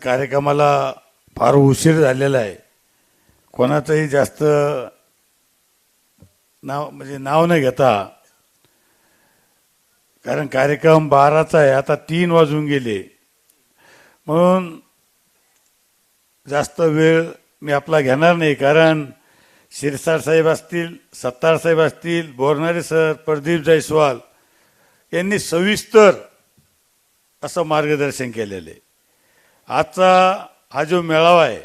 कार्यक्रमाला फार उशीर झालेला आहे. कोणाचंही जास्त नाव न घेता, कारण कार्यक्रम 12चा आहे, आता 3 वाजून गेले, म्हणून जास्त वेळ मी आपला घेणार नाही. कारण शिरसाट साहेब असतील, सत्तार साहेब असतील, बोरनारे सर, प्रदीप जायस्वाल यांनी सविस्तर असं मार्गदर्शन केलेलं आहे. आजचा हा जो मेळावा आहे,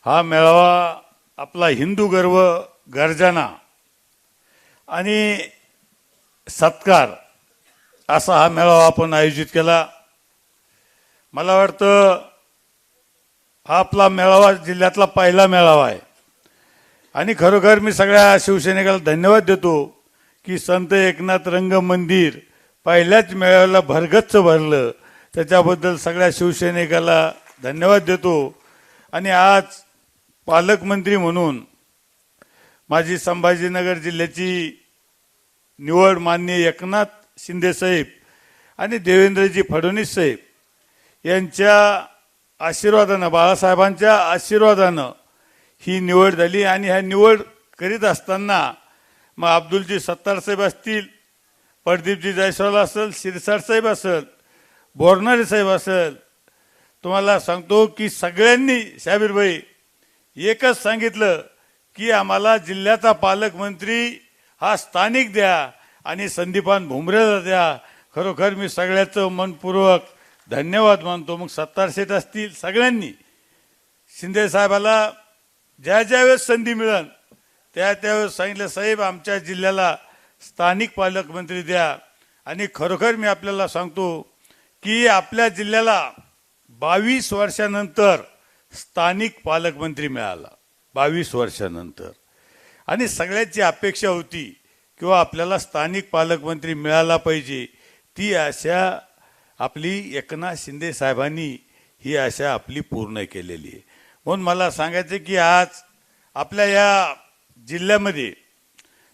हा मेळावा आपला हिंदू गर्व, गर्जना आणि सत्कार असा हा मेळावा आपण आयोजित केला. मला वाटतं हा आपला मेळावा जिल्ह्यातला पहिला मेळावा आहे आणि खरोखर मी सगळ्या शिवसैनिकाला धन्यवाद देतो की संत एकनाथ रंग मंदिर पहिल्याच मेळाव्याला भरगच्च भरलं. त्याच्याबद्दल सगळ्या शिवसैनिकाला धन्यवाद देतो. आणि आज पालकमंत्री म्हणून माझी संभाजीनगर जिल्ह्याची निवड माननीय एकनाथ शिंदे साहेब आणि देवेंद्रजी फडणवीस साहेब यांच्या आशीर्वादानं, बाळासाहेबांच्या आशीर्वादानं ही निवड झाली. आणि ह्या निवड करीत असताना मग अब्दुलजी सत्तार साहेब असतील, प्रदीपजी जायस्वाल असेल, शिरसाट साहेब असेल, बोरनारे साहेब असेल, तुम्हाला सांगतो की सगळ्यांनी शाबीरभाई एकच सांगितलं की आम्हाला जिल्ह्याचा पालकमंत्री हा स्थानिक द्या आणि संदीपान भुमरेला द्या. खरोखर मी सगळ्याचं मनपूर्वक धन्यवाद मानतो. मग सत्तार शेठ असतील, सगळ्यांनी शिंदे साहेबाला ज्या ज्यावेळेस संधी मिळेल त्यावेळेस सांगितलं, साहेब आमच्या जिल्ह्याला स्थानिक पालकमंत्री द्या. आणि खरोखर मी आपल्याला सांगतो की आपल्या जिल्ह्याला 22 वर्षानंतर स्थानिक पालकमंत्री मिळाला, 22 वर्षानंतर. आणि सगळ्यांची अपेक्षा होती किंवा आपल्याला स्थानिक पालकमंत्री मिळाला पाहिजे. ती आशा आपली एकनाथ शिंदे साहेबांनी ही आशा आपली पूर्ण केलेली आहे. म्हणून मला सांगायचं की आज आपल्या या जिल्ह्यामध्ये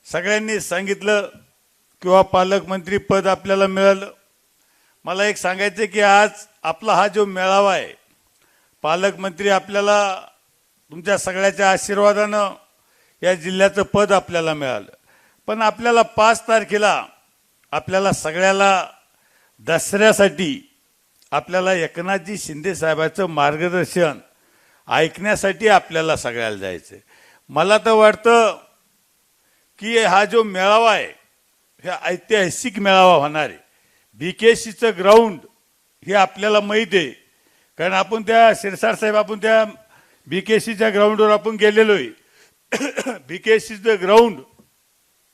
सगळ्यांनी सांगितलं किंवा पालकमंत्री पद आपल्याला मिळालं. मला एक सांगायचं की आज आपला हा जो मेळावा आहे, पालकमंत्री आपल्याला तुमच्या सगळ्याच्या आशीर्वादानं या जिल्ह्याचं पद आपल्याला मिळालं. पण आपल्याला 5 तारखेला आपल्याला सगळ्याला दसऱ्यासाठी आपल्याला एकनाथजी शिंदे साहेबांचं मार्गदर्शन ऐकण्यासाठी आपल्याला सगळ्याला जायचं. मला तर वाटतं की हा जो मेळावा आहे हे ऐतिहासिक मेळावा होणार आहे. BKCचं ग्राउंड हे आपल्याला माहीत आहे, कारण आपण त्या शिरसाट साहेब आपण त्या BKCच्या ग्राउंडवर आपण गेलेलो आहे. BKCचं ग्राउंड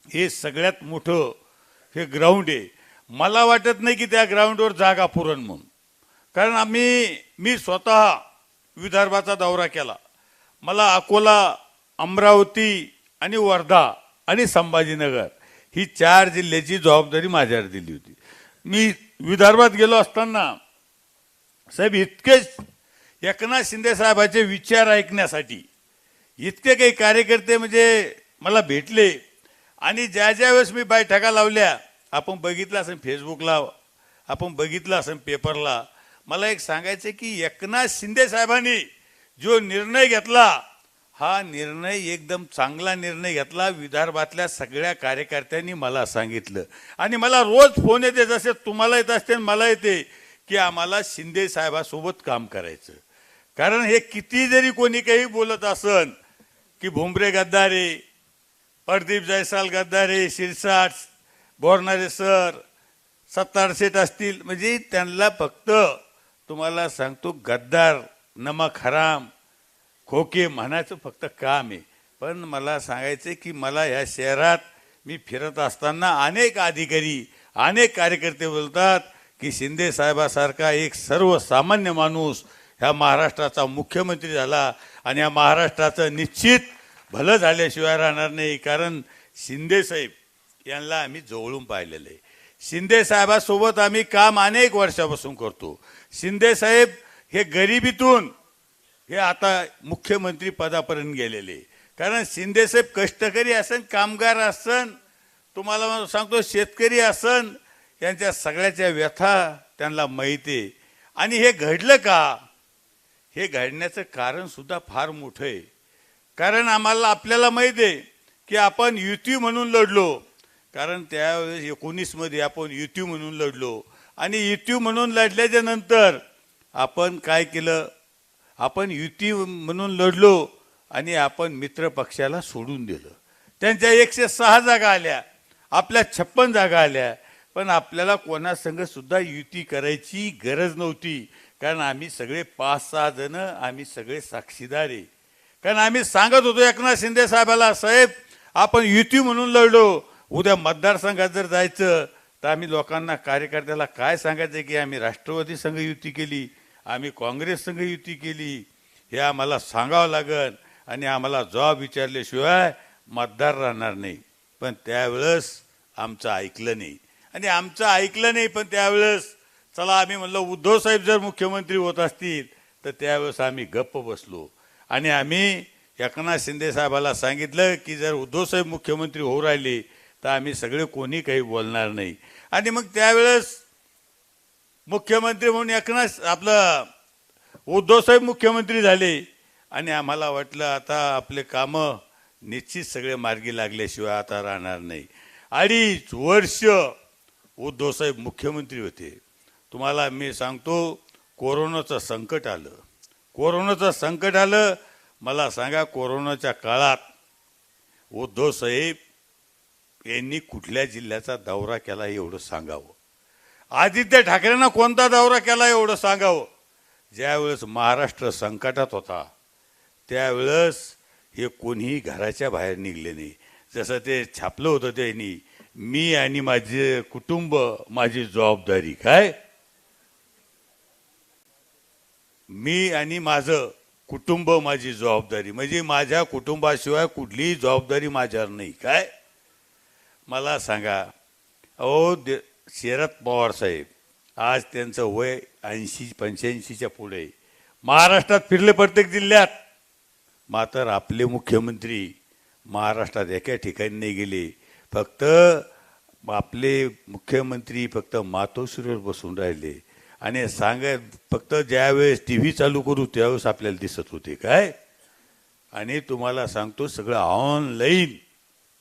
हे सगळ्यात मोठं हे ग्राउंड आहे. मला वाटत नाही की त्या ग्राउंडवर जागा पुरण म्हणून, कारण मी स्वतः विदर्भाचा दौरा केला. मला अकोला, अमरावती आणि वर्धा आणि संभाजीनगर ही 4 जिल्ह्याची जबाबदारी माझ्यावर दिली होती. मी विदर्भात गेलो असताना साहेब इतकेच एकनाथ शिंदे साहेबांचे विचार ऐकण्यासाठी इतके काही कार्यकर्ते म्हणजे मला भेटले. आणि ज्या वेळेस मी बैठका लावल्या, आपण बघितलं असेल फेसबुकला, आपण बघितलं असेल पेपरला, मला एक सांगायचं की एकनाथ शिंदे साहेबांनी जो निर्णय घेतला हा निर्णय एकदम चांगला निर्णय घेतला. विदर्भातल्या सगळ्या कार्यकर्त्यांनी मला सांगितलं आणि मला रोज फोन येते, जसे तुम्हाला येत असते मला येते, की आम्हाला शिंदे साहेबासोबत काम करायचं. कारण हे किती जरी कोणी काही बोलत असन की भुमरे गद्दारे, प्रदीप जायस्वाल गद्दारे, शिरसाट, बोरनारे सर, सत्तार शेठ असतील, म्हणजे त्यांना फक्त तुम्हाला सांगतो गद्दार, नमक हराम, खोके म्हणायचं फक्त काम आहे. पण मला सांगायचं की मला या शहरात मी फिरत असताना अनेक अधिकारी, अनेक कार्यकर्ते बोलतात की शिंदे साहेबासारखा एक सर्वसामान्य माणूस ह्या महाराष्ट्राचा मुख्यमंत्री झाला आणि या महाराष्ट्राचं निश्चित भलं झाल्याशिवाय राहणार नाही. कारण शिंदे साहेब यांना आम्ही जवळून पाहिलेलं आहे. शिंदे साहेबासोबत आम्ही काम अनेक वर्षापासून करतो. शिंदे साहेब हे गरिबीतून हे आता मुख्यमंत्री पदापर्यंत गेलेले. कारण शिंदे साहेब कष्टकरी असन, कामगार असन, तुम्हाला सांगतो शेतकरी असन, यांच्या सगळ्याच्या व्यथा त्यांना माहिती आहे. आणि हे घडलं का, हे घडण्याचं कारण सुद्धा फार मोठं आहे. कारण आपल्याला माहिती आहे की आपण युती म्हणून लढलो. कारण त्यावेळेस 19मध्ये आपण युती म्हणून लढलो आणि युती म्हणून लढल्याच्या नंतर आपण काय केलं, आपण युती म्हणून लढलो आणि आपण मित्र पक्षाला सोडून दिलं. त्यांच्या 106 जागा आल्या, आपल्या 56 जागा आल्या, पण आपल्याला कोणासंग सुद्धा युती करायची गरज नव्हती. कारण आम्ही सगळे 5-6 जण आम्ही सगळे साक्षीदार आहे. कारण आम्ही सांगत होतो एकनाथ शिंदे साहेबाला, साहेब आपण युती म्हणून लढलो, उद्या मतदारसंघात जर जायचं तर आम्ही लोकांना कार्यकर्त्याला काय सांगायचं की आम्ही राष्ट्रवादी संघ युती केली, आम्ही काँग्रेस संघ युती केली, हे आम्हाला सांगावं लागेल आणि आम्हाला जॉब विचारल्याशिवाय मतदार राहणार नाही. पण त्यावेळेस आमचं ऐकलं नाही आणि आमचं ऐकलं नाही. पण त्यावेळेस चला आम्ही म्हणलं उद्धव साहेब जर मुख्यमंत्री होत असतील तर त्यावेळेस आम्ही गप्प बसलो आणि आम्ही एकनाथ शिंदे साहेबाला सांगितलं की जर उद्धव साहेब मुख्यमंत्री होऊ राहिले तर आम्ही सगळे कोणी काही बोलणार नाही. आणि मग त्यावेळेस मुख्यमंत्री म्हणून उद्धव साहेब मुख्यमंत्री झाले आणि आम्हाला वाटलं आता आपले कामं निश्चित सगळे मार्गी लागल्याशिवाय आता राहणार नाही. 2.5 वर्ष उद्धव साहेब मुख्यमंत्री होते. तुम्हाला मी सांगतो कोरोनाचं संकट आलं. मला सांगा कोरोनाच्या काळात उद्धव साहेब यांनी कुठल्या जिल्ह्याचा दौरा केला एवढं सांगावं. आदित्य ठाकरेंना कोणता दौरा केला एवढं सांगावं. ज्यावेळेस महाराष्ट्र संकटात होता त्यावेळेस हे कोणीही घराच्या बाहेर निघले नाही. जसं ते छापलं होतं त्यांनी, मी आणि माझे कुटुंब माझी जबाबदारी. काय, मी आणि माझं कुटुंब माझी जबाबदारी, म्हणजे माझ्या कुटुंबाशिवाय कुठलीही जबाबदारी माझ्यावर नाही. काय, मला सांगा शरद पवार साहेब आज त्यांचं वय 80-85च्या पुढे, महाराष्ट्रात फिरले प्रत्येक जिल्ह्यात, मात्र आपले मुख्यमंत्री महाराष्ट्रात एका ठिकाणी नाही गेले. फक्त आपले मुख्यमंत्री फक्त मातोश्रीवर बसून राहिले आणि फक्त ज्यावेळेस TV चालू करू त्यावेळेस आपल्याला दिसत होते. काय, आणि तुम्हाला सांगतो सगळं ऑनलाईन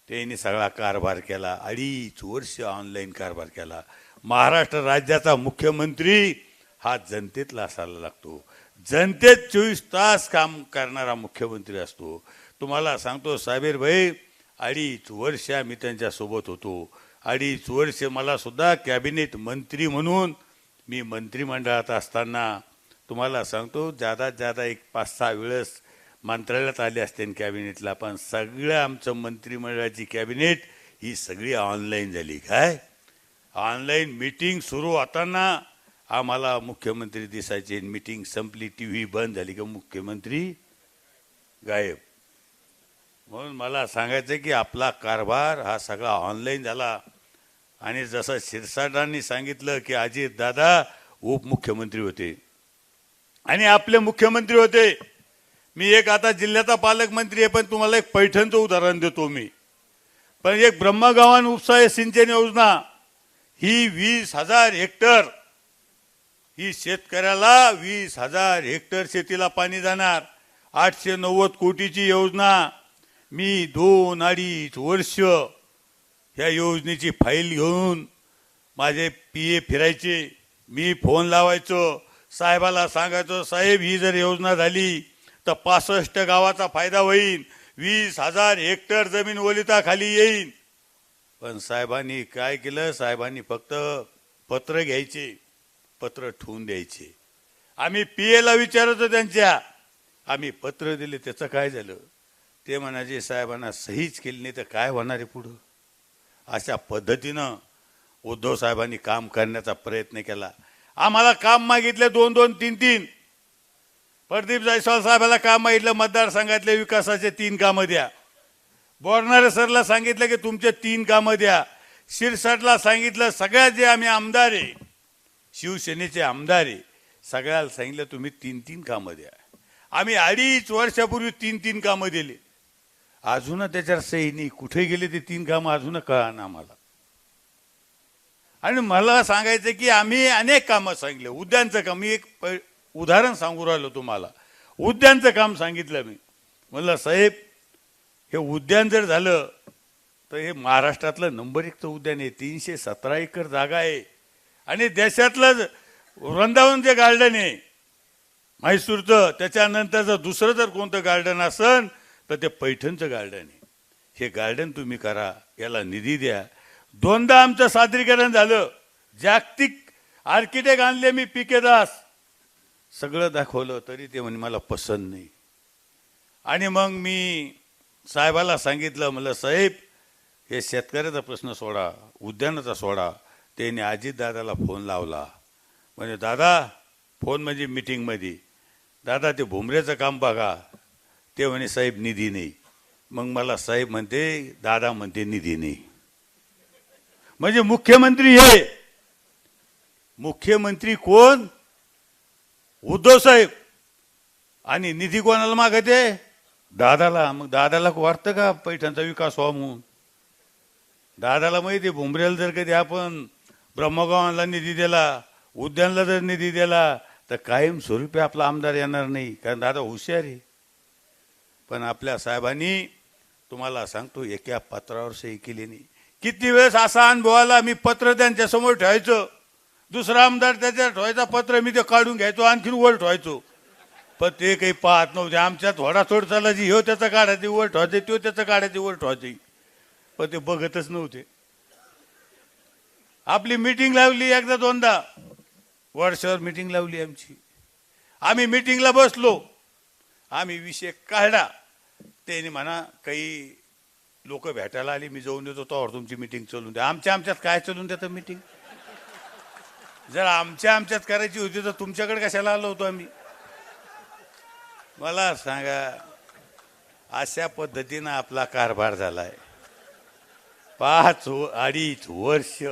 त्यांनी सगळा कारभार केला. 2.5 वर्ष ऑनलाईन कारभार केला. महाराष्ट्र राज्याचा मुख्यमंत्री हा जनतेतला असायला लागतो. जनतेत 24 तास काम करणारा मुख्यमंत्री असतो. तुम्हाला सांगतो साबीर भाई 2.5 वर्ष मी त्यांच्यासोबत होतो. 2.5 वर्ष मला सुद्धा कॅबिनेट मंत्री म्हणून मी मंत्रिमंडळात असताना तुम्हाला सांगतो जादा 5-6 वेळेस मंत्रालयात आले असते कॅबिनेटला, पण सगळं आमचं मंत्रिमंडळाची कॅबिनेट ही सगळी ऑनलाईन झाली. काय, ऑनलाईन मीटिंग सुरू होताना आम्हाला मुख्यमंत्री दिसायचे. मीटिंग संपली TV बंद झाली का मुख्यमंत्री गायब. म्हणून मला सांगायचं की आपला कारभार हा सगळा ऑनलाईन झाला. आणि जसं शिरसाटांनी सांगितलं की अजित दादा उपमुख्यमंत्री होते आणि आपले मुख्यमंत्री होते. मी एक आता जिल्ह्याचा पालकमंत्री आहे, पण तुम्हाला एक पैठणचं उदाहरण देतो मी. पण एक ब्रह्मगावान उपसा सिंचन योजना ही 20,000 हेक्टर, ही शेतकऱ्याला 20,000 हेक्टर शेतीला पाणी जाणार, 890 कोटीची योजना. मी 2-2.5 वर्ष ह्या योजनेची फाईल घेऊन माझे PA फिरायचे. मी फोन लावायचो साहेबाला, सांगायचो साहेब ही जर योजना झाली तर 65 गावाचा फायदा होईल, 20,000 हेक्टर जमीन ओलिताखाली येईल. पण साहेबांनी काय केलं, साहेबांनी फक्त पत्र घ्यायचे, पत्र ठेवून द्यायचे. आम्ही PAला विचारतो त्यांच्या, आम्ही पत्र दिले त्याचं काय झालं, ते म्हणायचे साहेबांना सहीच केली नाही तर काय होणार आहे पुढं. अशा पद्धतीनं उद्धव साहेबांनी काम करण्याचा प्रयत्न केला. आम्हाला काम मागितले 2-2, 3-3. प्रदीप जायस्वाल साहेबाला काम मागितलं मतदारसंघातले विकासाचे 3 कामं द्या. बोरनारे सरला सांगितलं की तुमचे 3 कामं द्या. शिरसाटला सांगितलं, सगळ्या जे आम्ही आमदार आहे शिवसेनेचे आमदार आहे सगळ्याला सांगितलं तुम्ही 3-3 कामं द्या. आम्ही 2.5 वर्षापूर्वी 3-3 कामं दिले. अजून त्याच्यावर सही नाही. कुठे गेले ते 3 कामं अजून कळना आम्हाला. आणि मला सांगायचं की आम्ही अनेक कामं सांगितले. उद्यानचं काम, मी एक उदाहरण सांगू राहिलो तुम्हाला. उद्यानचं काम सांगितलं मी. म्हणलं साहेब हे उद्यान जर झालं तर हे महाराष्ट्रातलं नंबर 1चं उद्यान आहे. 317 एकर जागा आहे आणि देशातलं वृंदावन जे गार्डन आहे म्हैसूरचं, त्याच्यानंतरचं दुसरं जर कोणतं गार्डन असेल तर ते पैठणचं गार्डन आहे. हे गार्डन तुम्ही करा, याला निधी द्या. 2दा आमचं सादरीकरण झालं. जागतिक आर्किटेक्ट आणले मी पी.के. दास, सगळं दाखवलं तरी ते म्हणे मला पसंत नाही. आणि मग मी साहेबाला सांगितलं, म्हणलं साहेब हे शेतकऱ्याचा प्रश्न सोडा, उद्यानाचा सोडा. त्याने अजितदादाला फोन लावला. म्हणजे दादा, फोन म्हणजे मीटिंगमध्ये, दादा ते भुमरेचं काम बघा. ते म्हणे साहेब निधी नाही. मग मला साहेब म्हणते, दादा म्हणते निधी नाही. म्हणजे मुख्यमंत्री हे, मुख्यमंत्री कोण? उद्धव साहेब. आणि निधी कोणाला मागते? दादाला. मग दादाला वाटतं का पैठणचा विकास व्हावा म्हणून? दादाला माहिती भुमरेला जर कधी आपण ब्रह्मगावाला निधी दिला, उद्यानला जर निधी दिला तर कायमस्वरूपी आपला आमदार येणार नाही, कारण दादा हुशार आहे. पण आपल्या साहेबांनी, तुम्हाला सांगतो, एका पत्रावर सही केली नाही. किती वेळेस असा अनुभव आला, मी पत्र त्यांच्या समोर ठेवायचं, दुसरा आमदार त्याच्या ठेवायचा पत्र, मी ते काढून घ्यायचो, आणखीन वर ठेवायचो. पण ते काही पाहत नव्हते. आमच्यात थोडाथोड चालायची, ह्यो त्याचं काढायची वर ठेवायचे, तो त्याचं काढायची वर ठेवायचे, पण ते बघतच नव्हते. आपली मीटिंग लावली एकदा 2दा वर्षावर मीटिंग लावली आमची. आम्ही मीटिंगला बसलो, आम्ही विषय काढला. त्याने म्हणा काही लोक भेटायला आली, मी जाऊन देतो, तोवर तुमची मीटिंग चालून द्या. आमच्यात काय चालून देतं मीटिंग? जर आमच्यात करायची होती तर तुमच्याकडे कशाला आलो होतो आम्ही? मला सांगा, अशा पद्धतीनं आपला कारभार झालाय. 5-2.5 वर्ष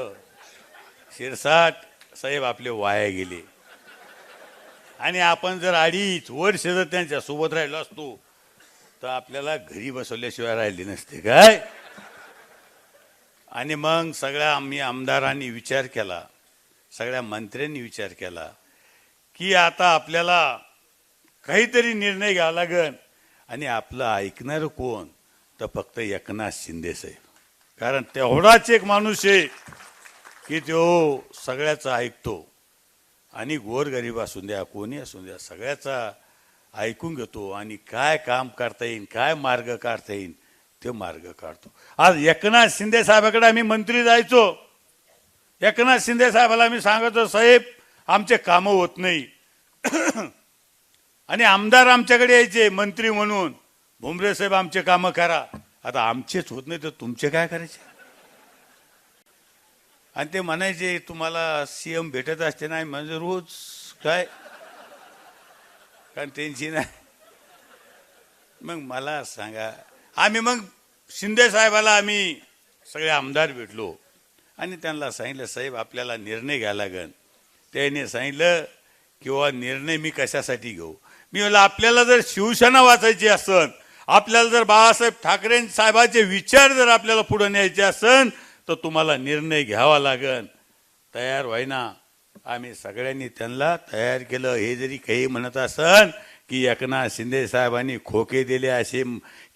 शिरसाट साहेब आपले वाया गेले. आणि आपण जर 2.5 वर्ष जर त्यांच्या सोबत राहिलो असतो तर आपल्याला घरी बसवल्याशिवाय राहिली नसते काय. आणि मग सगळ्या आम्ही आमदारांनी विचार केला, सगळ्या मंत्र्यांनी विचार केला की आता आपल्याला काहीतरी निर्णय घ्यावा लागेल. आणि आपलं ऐकणारं कोण? तर फक्त एकनाथ शिंदे साहेब. कारण तेवढाच एक माणूस आहे की तो सगळ्याचं ऐकतो आणि गोरगरीब असून द्या, कोणी असून द्या, सगळ्याचा ऐकून घेतो आणि काय काम करता येईल, काय मार्ग काढता येईल ते मार्ग काढतो. आज एकनाथ शिंदे साहेबाकडे आम्ही मंत्री जायचो, एकनाथ शिंदे साहेबाला आम्ही सांगतो, साहेब आमचे कामं होत नाही. आणि आमदार आमच्याकडे यायचे मंत्री म्हणून, भुमरे साहेब आमचे कामं करा. आता आमचेच होत नाही तर तुमचे काय करायचे? आणि ते म्हणायचे तुम्हाला सीएम भेटत असते नाही म्हणजे रोज काय, कारण त्यांची नाही. मग मला सांगा, आम्ही मग शिंदे साहेबाला आम्ही सगळे आमदार भेटलो आणि त्यांना सांगितलं, साहेब आपल्याला निर्णय घ्यायला लागेल. त्याने सांगितलं किंवा निर्णय मी कशासाठी घेऊ? मी म्हणलं आपल्याला जर शिवसेना वाचायची असेल, आपल्याला जर बाळासाहेब ठाकरे साहेबांचे विचार जर आपल्याला पुढे न्यायचे असेल तर तुम्हाला निर्णय घ्यावा लागेल. तयार व्हायना. आम्ही सगळ्यांनी त्यांना तयार केलं. हे जरी काही म्हणत असन की एकनाथ शिंदे साहेबांनी खोके दिले, असे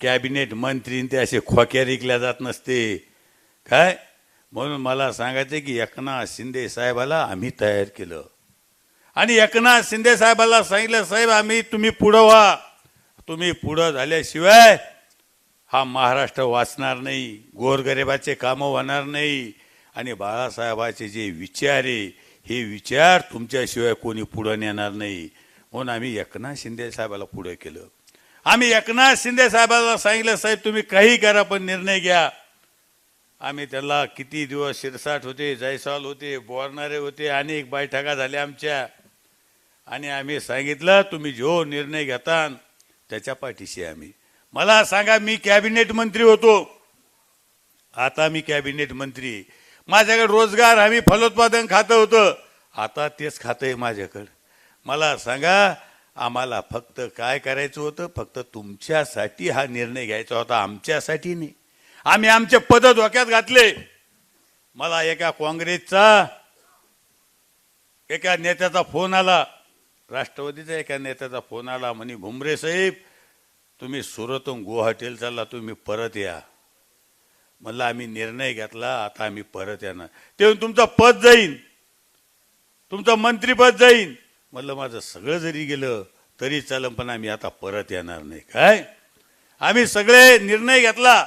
कॅबिनेट मंत्री ते असे खोक्या रिकल्या जात नसते काय. म्हणून मला सांगायचं की एकनाथ शिंदे साहेबाला आम्ही तयार केलं आणि एकनाथ शिंदे साहेबाला सांगितलं, साहेब आम्ही तुम्ही पुढं व्हा, तुम्ही पुढं झाल्याशिवाय हा महाराष्ट्र वाचणार नाही, गोरगरिबाचे कामं होणार नाही. आणि बाळासाहेबाचे जे विचार आहे हे विचार तुमच्याशिवाय कोणी पुढं नेणार नाही. म्हणून आम्ही एकनाथ शिंदे साहेबाला पुढे केलं. आम्ही एकनाथ शिंदे साहेबाला सांगितलं, साहेब तुम्ही काही करा पण निर्णय घ्या. आम्ही त्याला किती दिवस शिरसाट होते, जायसवाल होते, बोरणारे होते, अनेक बैठका झाल्या आमच्या. आणि आम्ही सांगितलं तुम्ही जो निर्णय घेता त्याच्या पाठीशी आम्ही. मला सांगा, मी कॅबिनेट मंत्री होतो, आता मी कॅबिनेट मंत्री. माझ्याकडे रोजगार हमी फलोत्पादन खातं होतं, आता तेच खातं आहे माझ्याकडं. मला सांगा, आम्हाला फक्त काय करायचं होतं? फक्त तुमच्यासाठी हा निर्णय घ्यायचा होता, आमच्यासाठी नाही. आम्ही आमचे पद धोक्यात घातले. मला एका काँग्रेसचा एका नेत्याचा फोन आला, राष्ट्रवादीचा एका नेत्याचा फोन आला, म्हणे भुमरे साहेब तुम्ही सुरतहून गुवाहाटीला चालला, तुम्ही परत या. म्हणलं आम्ही निर्णय घेतला, आता आम्ही परत येणार. ते तुमचं पद जाईन, तुमचं मंत्रीपद जाईन. म्हणलं माझं सगळं जरी गेलं तरी चालेल, पण आम्ही आता परत येणार नाही. काय आम्ही सगळे निर्णय घेतला.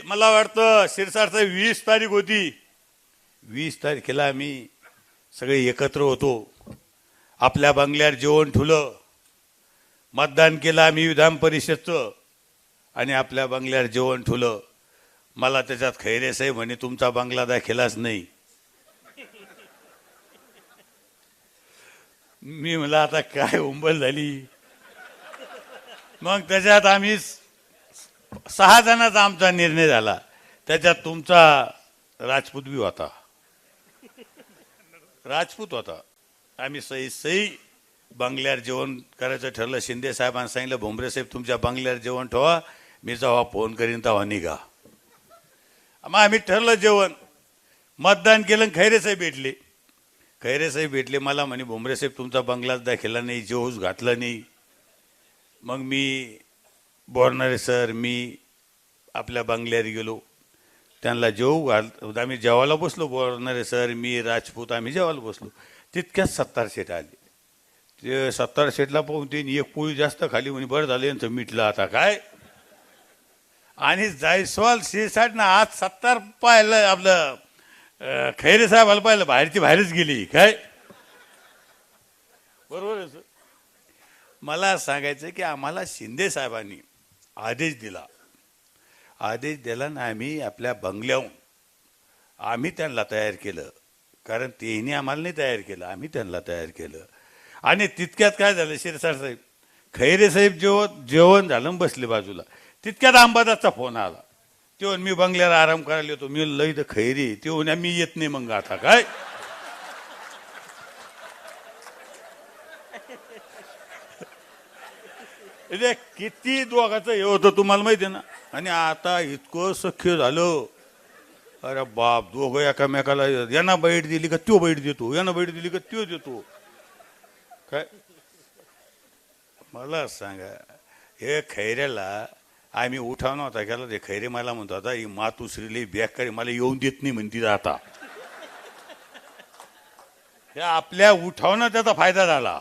मला वाटतं शिरसाटचा 20 तारीख होती. 20 तारखेला आम्ही सगळे एकत्र होतो. आपल्या बंगल्यावर जेवण ठेवलं, मतदान केलं आम्ही विधान परिषदचं, आणि आपल्या बंगल्यावर जेवण ठेवलं. मला त्याच्यात खैरे साहेब म्हणे तुमचा बंगला दाखिलाच नाही. मी म्हणलं आता काय उंबल झाली. मग त्याच्यात आम्ही 6 जणांचा आमचा निर्णय झाला. त्याच्यात तुमचा राजपूत बी होता, राजपूत होता. आम्ही सही बंगल्यावर जेवण करायचं ठरलं. शिंदे साहेबांनी सांगितलं भुमरे साहेब तुमच्या बंगल्यावर जेवण ठेवा, मी जेव्हा फोन करीन तेव्हा निघा. मग आम्ही ठरलं जेवण. मतदान केलं. खैरे साहेब भेटले. खैरे साहेब भेटले मला म्हणे भुमरे साहेब तुमचा बंगलाच दाखिला नाही, जेवूच घातला नाही. मग मी बोरणारे सर मी आपल्या बंगल्यावर गेलो, त्यांना जेवू आम्ही जेवायला बसलो. बोरणारे सर मी राजपूत आम्ही जेवायला बसलो. तितक्यात 70 शेट आले. ते 70 शेटला पाहून ते एक पोळी जास्त खाली म्हणे बरं झालं यांचं मिटलं आता काय. आणि जायस्वाल शिरसाटनं आज 70 पाहिलं, आपलं खैरे साहेबाला पाहिलं बाहेरची बाहेरच गेली काय. बरोबर आहे. मला सांगायचं की आम्हाला शिंदे साहेबांनी आदेश दिला. आदेश दिला ना, आम्ही आपल्या बंगल्याहून आम्ही त्यांना तयार केलं. कारण तेही आम्हाला नाही तयार केलं, आम्ही त्यांना तयार केलं. आणि तितक्यात काय झालं, शिरसाट साहेब खैरे साहेब जेवण झालं बसले बाजूला. तितक्यात अंबादासचा फोन आला. ते मी बंगल्यावर आराम करायला येतो. मी लई तर खैरी ते म्हणे मी येत नाही. मग आता काय किती दोघाचं हे होतं तुम्हाला माहिती आहे ना. आणि आता इतकं सख्य झालं. अरे बाप, दोघं एकामेकाला यांना बैठ दिली का त्यो बैठ देतो, यांना बैठ दिली का त्यो देतो. काय मला सांगा, हे खैऱ्याला आम्ही उठाव नव्हता केला. ते खैरे मला म्हणतो आता ही मातुश्रीले बेकारी मला येऊन देत नाही म्हणती. आता हे आपल्या उठावनं त्याचा फायदा झाला.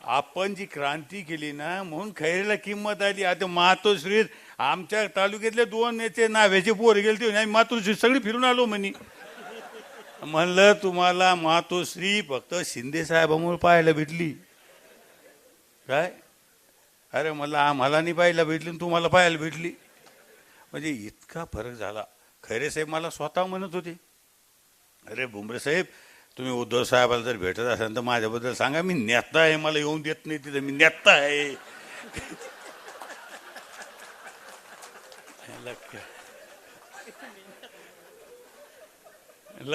आपण जी क्रांती केली ना म्हणून खैरेला किंमत आली. आता मातोश्री आमच्या तालुक्यातले 2 नेते नाव्याचे पोर गेले ते मातोश्री सगळी फिरून आलो म्हणे. म्हणलं तुम्हाला मातोश्री फक्त शिंदे साहेबांमुळे पाहायला भेटली काय. अरे मला आम्हाला नाही पाहायला भेटली, तुम्हाला पाहायला भेटली. म्हणजे इतका फरक झाला. खैरे साहेब मला स्वतः म्हणत होते, अरे भुमरे साहेब तुम्ही उद्धव साहेबाला जर भेटत असाल तर माझ्याबद्दल सांगा, मी नेता आहे, मला येऊन देत नाही तिथे, मी नेता आहे.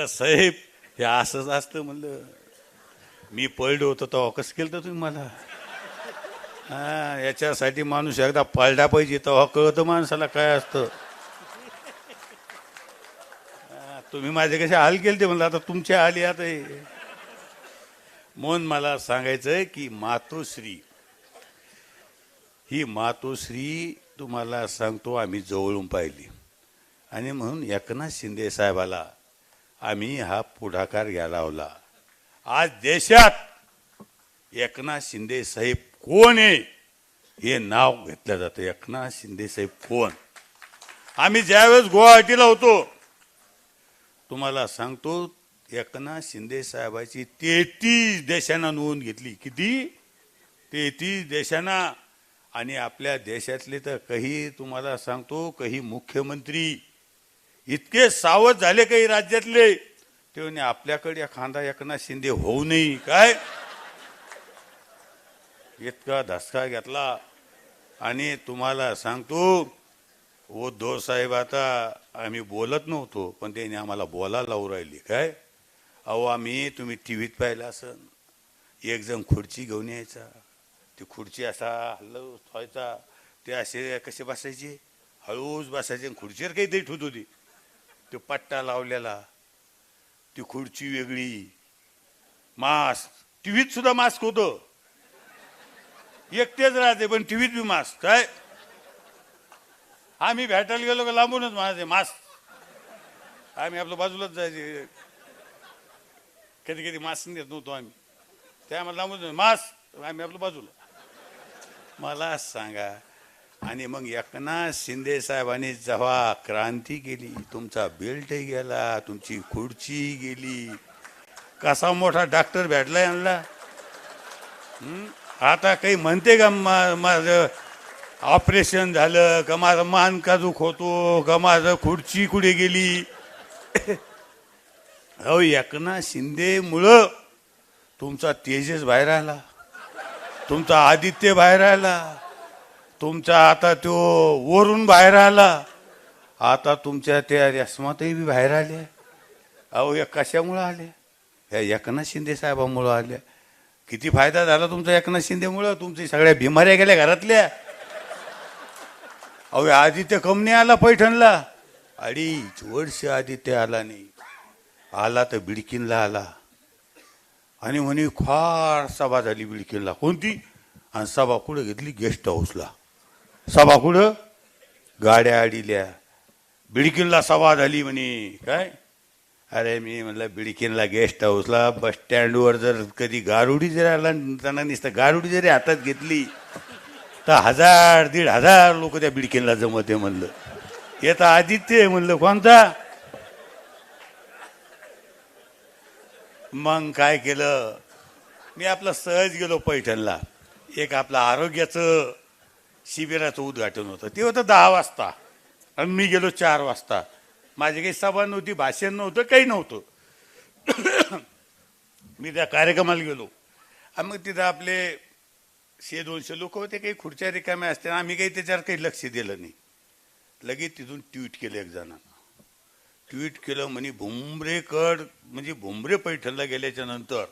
साहेब हे असंच असतं. म्हणलं मी पळलो होतो तेव्हा कसं केलं तर तुम्ही मला. हा, याच्यासाठी माणूस एकदा पळला पाहिजे तेव्हा कळतं माणसाला काय असतं. तुम्ही माझे कसे हाल केले ते म्हणलं, आता तुमच्या हाली आता. म्हणून मला सांगायचंय की मातोश्री ही मातोश्री तुम्हाला सांगतो आम्ही जवळून पाहिली. आणि म्हणून एकनाथ शिंदे साहेबाला आम्ही हा पुढाकार घ्यायला लावला. आज देशात एकनाथ शिंदे साहेब कोण आहे हे नाव घेतलं जातं. एकनाथ शिंदे साहेब कोण. आम्ही ज्यावेळेस गुवाहाटीला होतो तुम्हाला सांगतो एकनाथ शिंदे साहेबाची 33 देशांना नोंद घेतली. किती? 33 देशांना. आणि आपल्या देशातले तर काही तुम्हाला सांगतो काही मुख्यमंत्री इतके सावध झाले काही राज्यातले ते म्हणे आपल्याकडे खांदा एकनाथ शिंदे होऊ नये काय. इतका धसका घेतला. आणि तुम्हाला सांगतो उद्धव साहेब आता आम्ही बोलत नव्हतो पण त्यांनी आम्हाला बोलायला लावून राहिली काय. अहो आम्ही तुम्ही टीव्हीत पाहिलं असं एक जण खुर्ची घेऊन यायचा, ती खुर्ची असा हलवत व्हायचा, ते असे कसे बसायचे हळूच बसायचे. खुर्चीवर काहीतरी ठेवत होती, तो पट्टा लावलेला, ती खुर्ची वेगळी, मास्क टीव्हीत सुद्धा मास्क होतं, एकटेच राहते पण टीव्हीत बी मास्क. काय आम्ही भेटायला गेलो का लांबूनच म्हणायचे मास्क, आम्ही आपल्या बाजूलाच जायचे. कधी कधी मास्क देत नव्हतो आम्ही, त्या आम्हाला लांबून मास्क, आम्ही आपल्या बाजूला. मला सांगा, आणि मग एकनाथ शिंदे साहेबांनी जेव्हा क्रांती केली, तुमचा बेल्टही गेला, तुमची खुर्ची गेली, कसा मोठा डॉक्टर भेटलाय आणला. आता काही म्हणते का माझं ऑपरेशन झालं का, माझं मान का दुखतो का, माझं खुर्ची कुठे गेली. अहो एकनाथ शिंदे मुळे तुमचा तेजस बाहेर आला, तुमचा आदित्य बाहेर आला, तुमचा आता तो वरून बाहेर आला, आता तुमच्या त्या रस्मातही बी बाहेर आले. अहो या कशामुळं आले? या एकनाथ शिंदे साहेबांमुळं आल्या. किती फायदा झाला तुमचा एकनाथ शिंदेमुळं, तुमची सगळ्या बिमाऱ्या गेल्या घरातल्या. अहो आदित्य कमने आला पैठणला, 2.5 वर्ष आदित्य आला नाही, आला तर बिडकीनला आला. आणि म्हणे फार सभा झाली बिडकीनला. कोणती? आणि सभा कुठं घेतली? गेस्ट हाऊसला. सभा कुठं? गाड्या अडील्या. बिडकीनला सभा झाली म्हणे. काय? अरे मी म्हणलं बिडकीनला गेस्ट हाऊसला, बस स्टँडवर जर कधी गारुडी जरी आला, त्यांना नुसतं गारुडी जरी हातात घेतली तर 1000-1500 लोक त्या बिडकीनला जमते. म्हणलं येता आदित्य, म्हणलं कोणता? मग काय केलं, मी आपलं सहज गेलो पैठणला. एक आपलं आरोग्याचं शिबिराचं उद्घाटन होतं, ते होतं 10 वाजता आणि मी गेलो 4 वाजता. माझी काही सभा नव्हती, भाषण नव्हतं, काही नव्हतं. मी त्या कार्यक्रमाला गेलो आणि मग तिथं आपले 100-200 लोक होते, काही खुर्च्या रिकाम्या असते. आम्ही काही त्याच्यावर काही लक्ष दिलं नाही. लगेच तिथून ट्विट केलं एक जणांना. ट्विट केलं म्हणे भुमरेकड, म्हणजे भुमरे पैठणला गेल्याच्या नंतर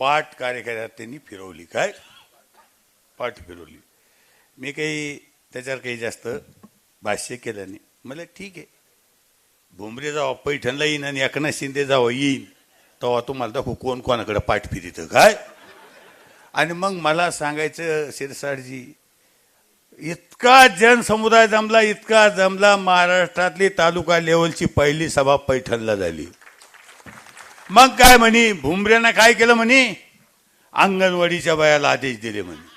पाठ कार्यकर्त्यांनी फिरवली. काय पाठ फिरवली? मी काही त्याच्यावर काही जास्त भाष्य केलं नाही. मला ठीक आहे, भुमरे जावं पैठणला येईन आणि एकनाथ शिंदे जावं येईन, तेव्हा तुम्हाला दाखवू कोण कोणाकडे पाठ फिरितं. काय? आणि मग मला सांगायचं, शिरसाटजी इतका जनसमुदाय जमला, इतका जमला, महाराष्ट्रातली तालुका लेवलची पहिली सभा पैठणला झाली. मग काय म्हणे, भुमरेनं काय केलं म्हणे, अंगणवाडीच्या बायाला आदेश दिले म्हणे.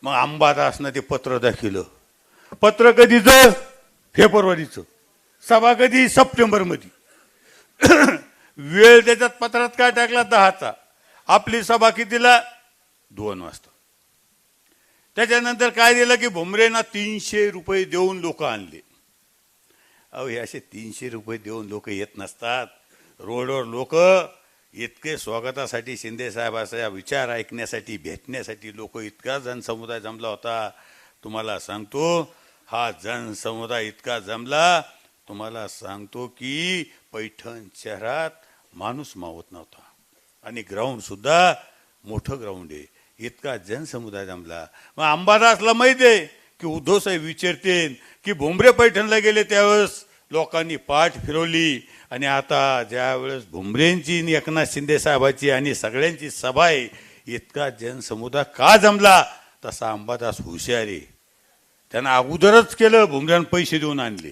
मग अंबादासनं ते पत्र दाखिलं. पत्र कधीचं? फेब्रुवारीचं. सभा कधी? सप्टेंबरमध्ये. वेळ त्याच्यात पत्रात काय टाकला? 10चा. आपली सभा कितीला? 2 वाजता. त्याच्यानंतर काय दिलं की भुमरेना 300 रुपये देऊन लोक आणले. अहो हे असे 300 रुपये देऊन लोक येत नसतात. रोडवर लोक इतके स्वागतासाठी, शिंदे साहेबाचा विचार ऐकण्यासाठी, भेटण्यासाठी लोक, इतका जनसमुदाय जमला होता. तुम्हाला सांगतो, हा जनसमुदाय इतका जमला, तुम्हाला सांगतो की पैठण शहरात माणूस मावत नव्हता. आणि ग्राउंड सुद्धा मोठं ग्राउंड आहे. इतका जनसमुदाय जमला. मग अंबादासला माहित आहे की उद्धव साहेब विचारते की भुमरे पैठणला गेले त्यावेळेस लोकांनी पाठ फिरवली, आणि आता ज्या वेळेस भुमरेंची, एकनाथ शिंदे साहेबाची आणि सगळ्यांची सभा आहे, इतका जनसमुदाय का जमला? तसा अंबादास हुशार आहे. त्यानं अगोदरच केलं, भुमऱ्यानं पैसे देऊन आणले.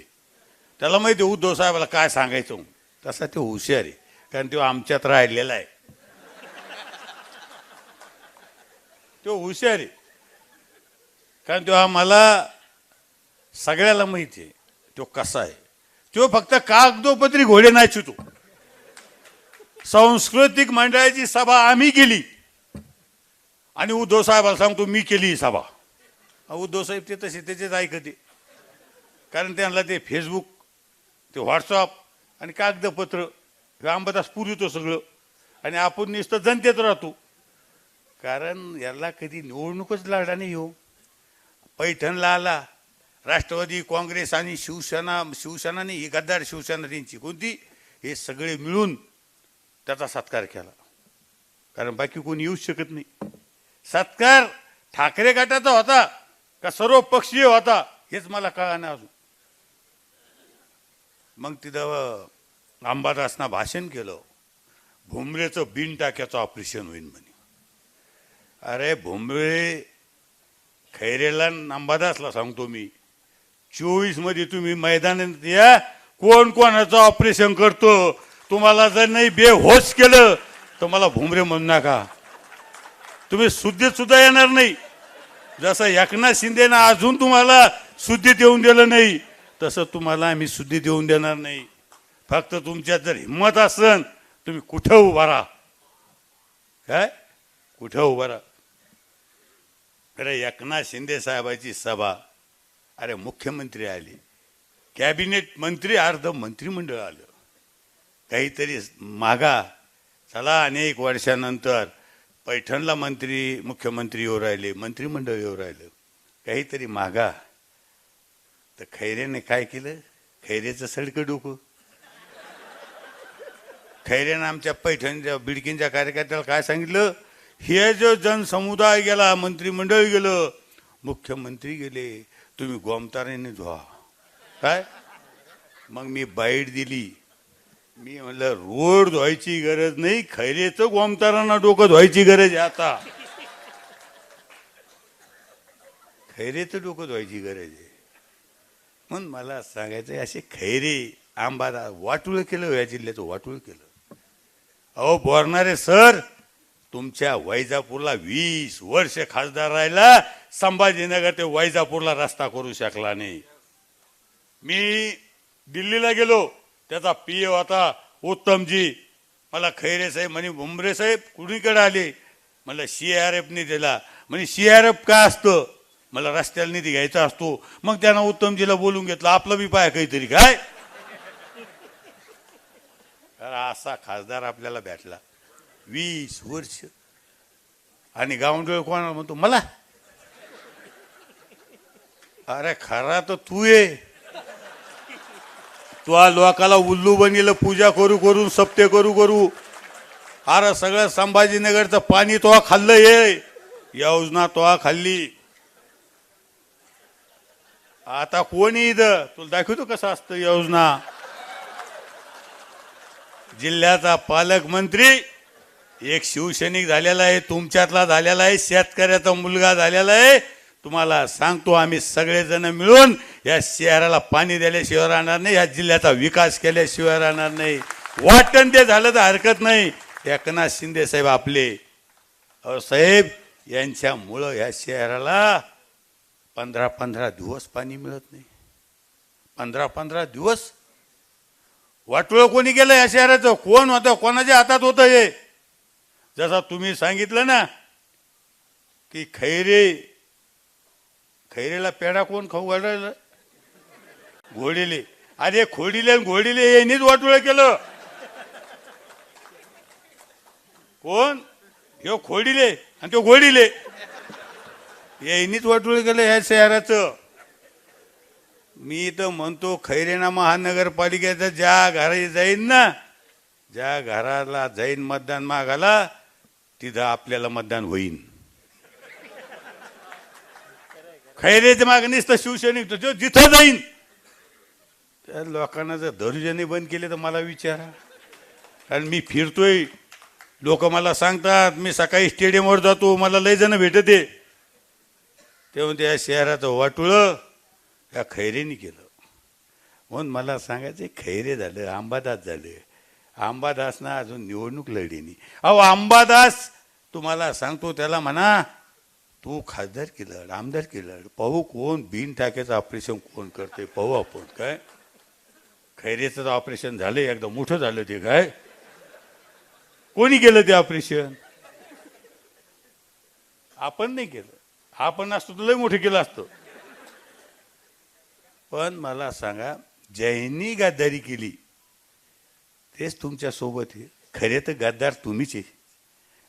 त्याला माहिती आहे उद्धव साहेबाला काय सांगायचं. तसा तो हुशार आहे, कारण तो आमच्यात राहिलेला आहे. तो हुशार आहे, कारण तो आम्हाला सगळ्याला माहिती आहे तो कसा आहे. तो फक्त कागदोपत्री घोडे नाचतो. सांस्कृतिक मंडळाची सभा आम्ही केली आणि उद्धव साहेबाला सांगतो मी केली ही सभा. उद्धव साहेब ते तसे त्याचेच ऐकते, कारण त्यांना ते फेसबुक, ते व्हॉट्सअप आणि कागदपत्र हे अंबादास पुरवतो सगळं, आणि आपण नुसतं जनतेत राहतो. कारण याला कधी निवडणूकच लढला नाही. हो पैठणला आला, राष्ट्रवादी काँग्रेस आणि शिवसेना नाही, ही गद्दार शिवसेना त्यांची कोणती, हे सगळे मिळून त्याचा सत्कार केला. कारण बाकी कोणी येऊच शकत नाही. सत्कार ठाकरे गटाचा होता का सर्व पक्षीय होता हेच मला कळणार अजून. मग तिथं अंबादासना भाषण केलं. भुमरेचं बिन टाक्याचं ऑपरेशन होईल म्हणे. अरे भुमरे खैरेला अंबादासला सांगतो मी, 24 मध्ये तुम्ही मैदानात या, कोण कोणाचं ऑपरेशन करतो. तुम्हाला जर नाही बेहोश केलं तर मला भुमरे म्हणू नका. तुम्ही शुद्धीत सुद्धा येणार नाही. जसं एकनाथ शिंदेनं अजून तुम्हाला शुद्धीत येऊन दिलं नाही, तसं तुम्हाला आम्ही शुद्धीत येऊन देणार नाही. फक्त तुमच्यात जर हिंमत असेल तुम्ही कुठं उभा राहा. काय कुठं उभा राहा. अरे एकनाथ शिंदे साहेबाची सभा, अरे मुख्यमंत्री आले, कॅबिनेट मंत्री, अर्ध मंत्रिमंडळ आलं. काहीतरी मागा. चला अनेक वर्षानंतर पैठणला मुख्यमंत्री येऊ राहिले, मंत्रिमंडळ येऊ राहिलं, काहीतरी मागा. तर खैरेने काय केलं? खैरेचं सडकं डोकं. खैरेनं आमच्या पैठणच्या बिडकींच्या कार्यकर्त्याला काय सांगितलं? हे जो जनसमुदाय गेला, मंत्रिमंडळ गेलं, मुख्यमंत्री गेले, तुम्ही गोमतारेने धुवा. काय? मग मी बाईट दिली. मी म्हणलं रोड धुवायची गरज नाही, खैरेचं गोमतारांना डोकं धुवायची गरज आहे. आता खैरेचं डोकं धुवायची गरज आहे. म्हणून मला सांगायचं, असे खैरे आंबादा वाटुळ केलं, या जिल्ह्याचं वाटुळ केलं. अहो बोरणारे सर, तुमच्या वैजापूरला 20 वर्ष खासदार राहिला, संभाजीनगर ते वैजापूरला रस्ता करू शकला नाही. मी दिल्लीला गेलो, त्याचा पीए होता उत्तमजी. मला खैरे साहेब म्हणे, भुमरे साहेब कुणीकडे आले? मला CRFने दिला. म्हणे CRF काय असतं? मला रस्त्याला निधी घ्यायचा असतो. मग त्यानं उत्तमजीला बोलून घेतलं, आपलं बी पाय काहीतरी. काय असा खासदार आपल्याला भेटला 20 वर्ष. आणि गावंडळ कोणाला म्हणतो? मला. अरे खरा तर तू ये. तू लोकाला उल्लू बनिलं, पूजा करू करून, सप्ते करू करू. अरे सगळं संभाजीनगरचं पाणी तो खाल्लं, ये योजना तो खाल्ली. आता कोणी इथं तुला दाखवतो कसं असतं योजना. जिल्ह्याचा पालकमंत्री एक शिवसैनिक झालेला आहे, तुमच्यातला झालेला आहे, शेतकऱ्याचा मुलगा झालेला आहे. तुम्हाला सांगतो, आम्ही सगळेजण मिळून या शहराला पाणी दिल्याशिवाय राहणार नाही, या जिल्ह्याचा विकास केल्याशिवाय राहणार नाही. वाटण ते झालं तर हरकत नाही. एकनाथ शिंदे साहेब आपले, अहो साहेब, यांच्यामुळं या शहराला 15-15 दिवस पाणी मिळत नाही. 15-15 दिवस. वाटोळं कोणी केलं या शहराचं? कोण होतं? कोणाच्या हातात होतं हे? जसा तुम्ही सांगितलं ना की खैरेला पेढा कोण खाऊ घालायला? घोडीले. अरे खोडीले घोडीले यांनीच वाटोळं केलं. कोण? ह्यो खोडीले आणि तो घोडीले, यांनीच वाटोळं केलं ह्या शहराचं. मी तर म्हणतो, खैरेना महानगरपालिकेचं ज्या घरी जाईन ना, ज्या घराला जाईन मतदान मागायला, तिथं आपल्याला मतदान होईन. खैरेच्या मागणीच तर शिवसैनिक तो जिथं जाईन. त्या लोकांना जर दर्जनी बंद केले तर मला विचारा. कारण मी फिरतोय, लोक मला सांगतात, मी सकाळी स्टेडियमवर जातो, मला लय जण भेटते. ते म्हणते या शहराचं वाटुळं या खैरेने केलं. म्हणून मला सांगायचं, खैरे झालं, अंबादास झालं. अंबादासनं अजून निवडणूक लढली. अहो अंबादास, तुम्हाला सांगतो, त्याला म्हणा तू खासदार केलं, आमदार केलं, पाहू कोण बिन टाक्याचं ऑपरेशन कोण करते, पाहू आपण. काय खैरेचं ऑपरेशन झालं, एकदम मोठं झालं ते. काय कोणी केलं ते ऑपरेशन? आपण नाही केलं. आपण असतो तर लय मोठं केलं असतं. पण मला सांगा, ज्यांनी गद्दारी केली तेच तुमच्या सोबत आहे. खरे तर गद्दार तुम्हीच आहे.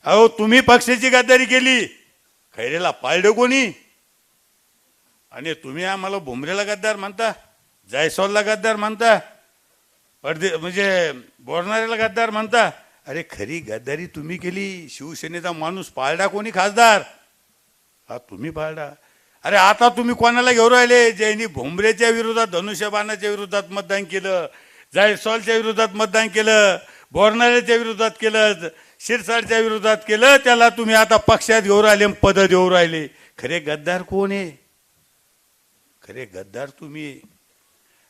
अहो तुम्ही पक्षाची गद्दारी केली, खैरेला पाळलं कोणी? आणि तुम्ही आम्हाला भुमरेला गद्दार म्हणता, जायस्वालला गद्दार म्हणता, म्हणजे बोरणाऱ्याला गद्दार म्हणता. अरे खरी गद्दारी तुम्ही केली. शिवसेनेचा माणूस पाळला कोणी खासदार? हा तुम्ही पाळला. अरे आता तुम्ही कोणाला घेऊन राहिले? ज्यांनी भुमरेच्या विरोधात, धनुष्यबाणाच्या विरोधात मतदान केलं, जायस्वालच्या विरोधात मतदान केलं, बोरणाऱ्याच्या विरोधात केलं, शिरसाटच्या विरोधात केलं, त्याला तुम्ही आता पक्षात घेऊ राहिले, पद देऊ राहिले. खरे गद्दार कोण आहे? खरे गद्दार तुम्ही.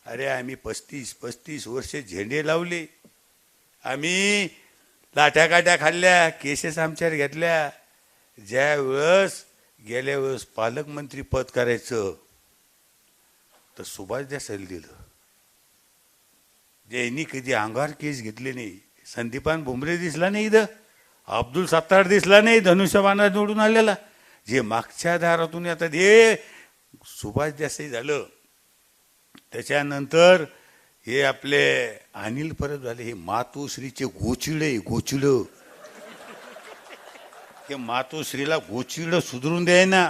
अरे आम्ही 35 वर्षे झेंडे लावले, आम्ही लाट्या काट्या खाल्ल्या, केसेस आमच्यावर घेतल्या. ज्या वेळेस गेल्या वेळेस पालकमंत्री पद करायचं तर सुभाष देसाईला दिलं. ज्यांनी कधी अंगावर केस घेतले नाही, संदीपान भुमरे दिसला नाही इथं, अब्दुल सत्तार दिसला नाही धनुष्यबाणा निवडून आलेला, जे मागच्या दारातून येतात हे सुभाष देसाई झालं. त्याच्यानंतर हे आपले अनिल परब झाले, हे मातोश्रीचे गोचिडे गोचिड, हे मातोश्रीला गोचिड सुधरून द्याय ना.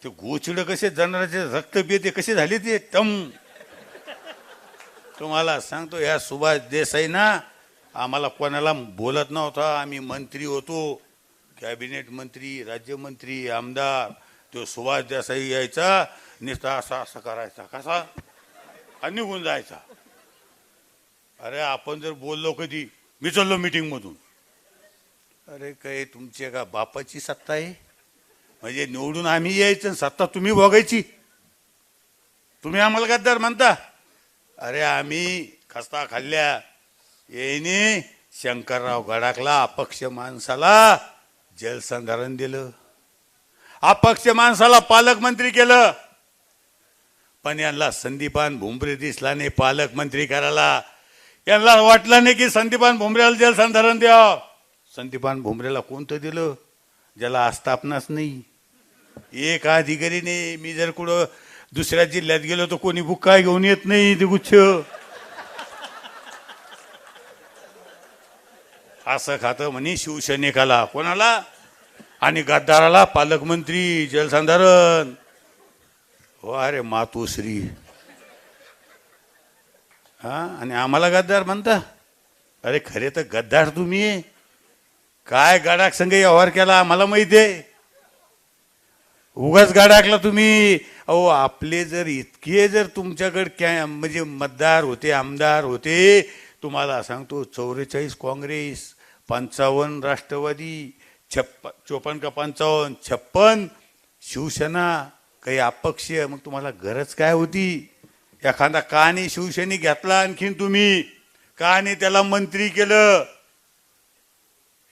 ते गोचिड कसे जनावरांचे रक्त पिते कसे झाले ते टम. तुम्हाला सांगतो या सुभाष देसाई ना आम्हाला कोणाला बोलत नव्हता, आम्ही मंत्री होतो, कॅबिनेट मंत्री, राज्यमंत्री, आमदार. तो सुभाष देसाई यायचा, नुसता असा असं करायचा, कसा आणि निघून जायचा. अरे आपण जर बोललो कधी मी चाललो मीटिंग मधून, अरे काय तुमची का बापाची सत्ता आहे? म्हणजे निवडून आम्ही यायचं, सत्ता तुम्ही भोगायची, तुम्ही आम्हाला गद्दार म्हणता. अरे आम्ही खस्ता खाल्ल्या. येईने शंकरराव गडाखला अपक्ष माणसाला जलसंधारण दिलं, अपक्ष माणसाला पालकमंत्री केलं. पण यांना संदीपान भुमरे दिसला नाही पालकमंत्री करायला. यांना वाटलं नाही की संदीपान भुमरेला जलसंधारण द्यावं. संदीपान भुमरेला कोणतं दिलं ज्याला आस्थापनाच नाही, एक अधिकारी नाही. मी जर कुठं दुसऱ्या जिल्ह्यात गेलो तर कोणी बुक्का घेऊन येत नाही, ते गुच्छ असं खातं म्हणे शिवसैनिकाला, कोणाला, आणि गद्दाराला पालकमंत्री जलसंधारण. हो अरे मातोश्री, हा, आणि आम्हाला गद्दार म्हणता. अरे खरे तर गद्दार तुम्ही. काय गाडाक संघ व्यवहार केला आम्हाला माहिती आहे, उगाच गाडाकला तुम्ही. अहो आपले जर इतके जर तुमच्याकडे म्हणजे मतदार होते, आमदार होते, तुम्हाला सांगतो 44 काँग्रेस, 55 राष्ट्रवादी, 54 का 55, 56 शिवसेना, काही अपक्ष. मग तुम्हाला गरज काय होती? एखादा काने शिवसैनिक घेतला आणखीन तुम्ही, काने त्याला मंत्री केलं.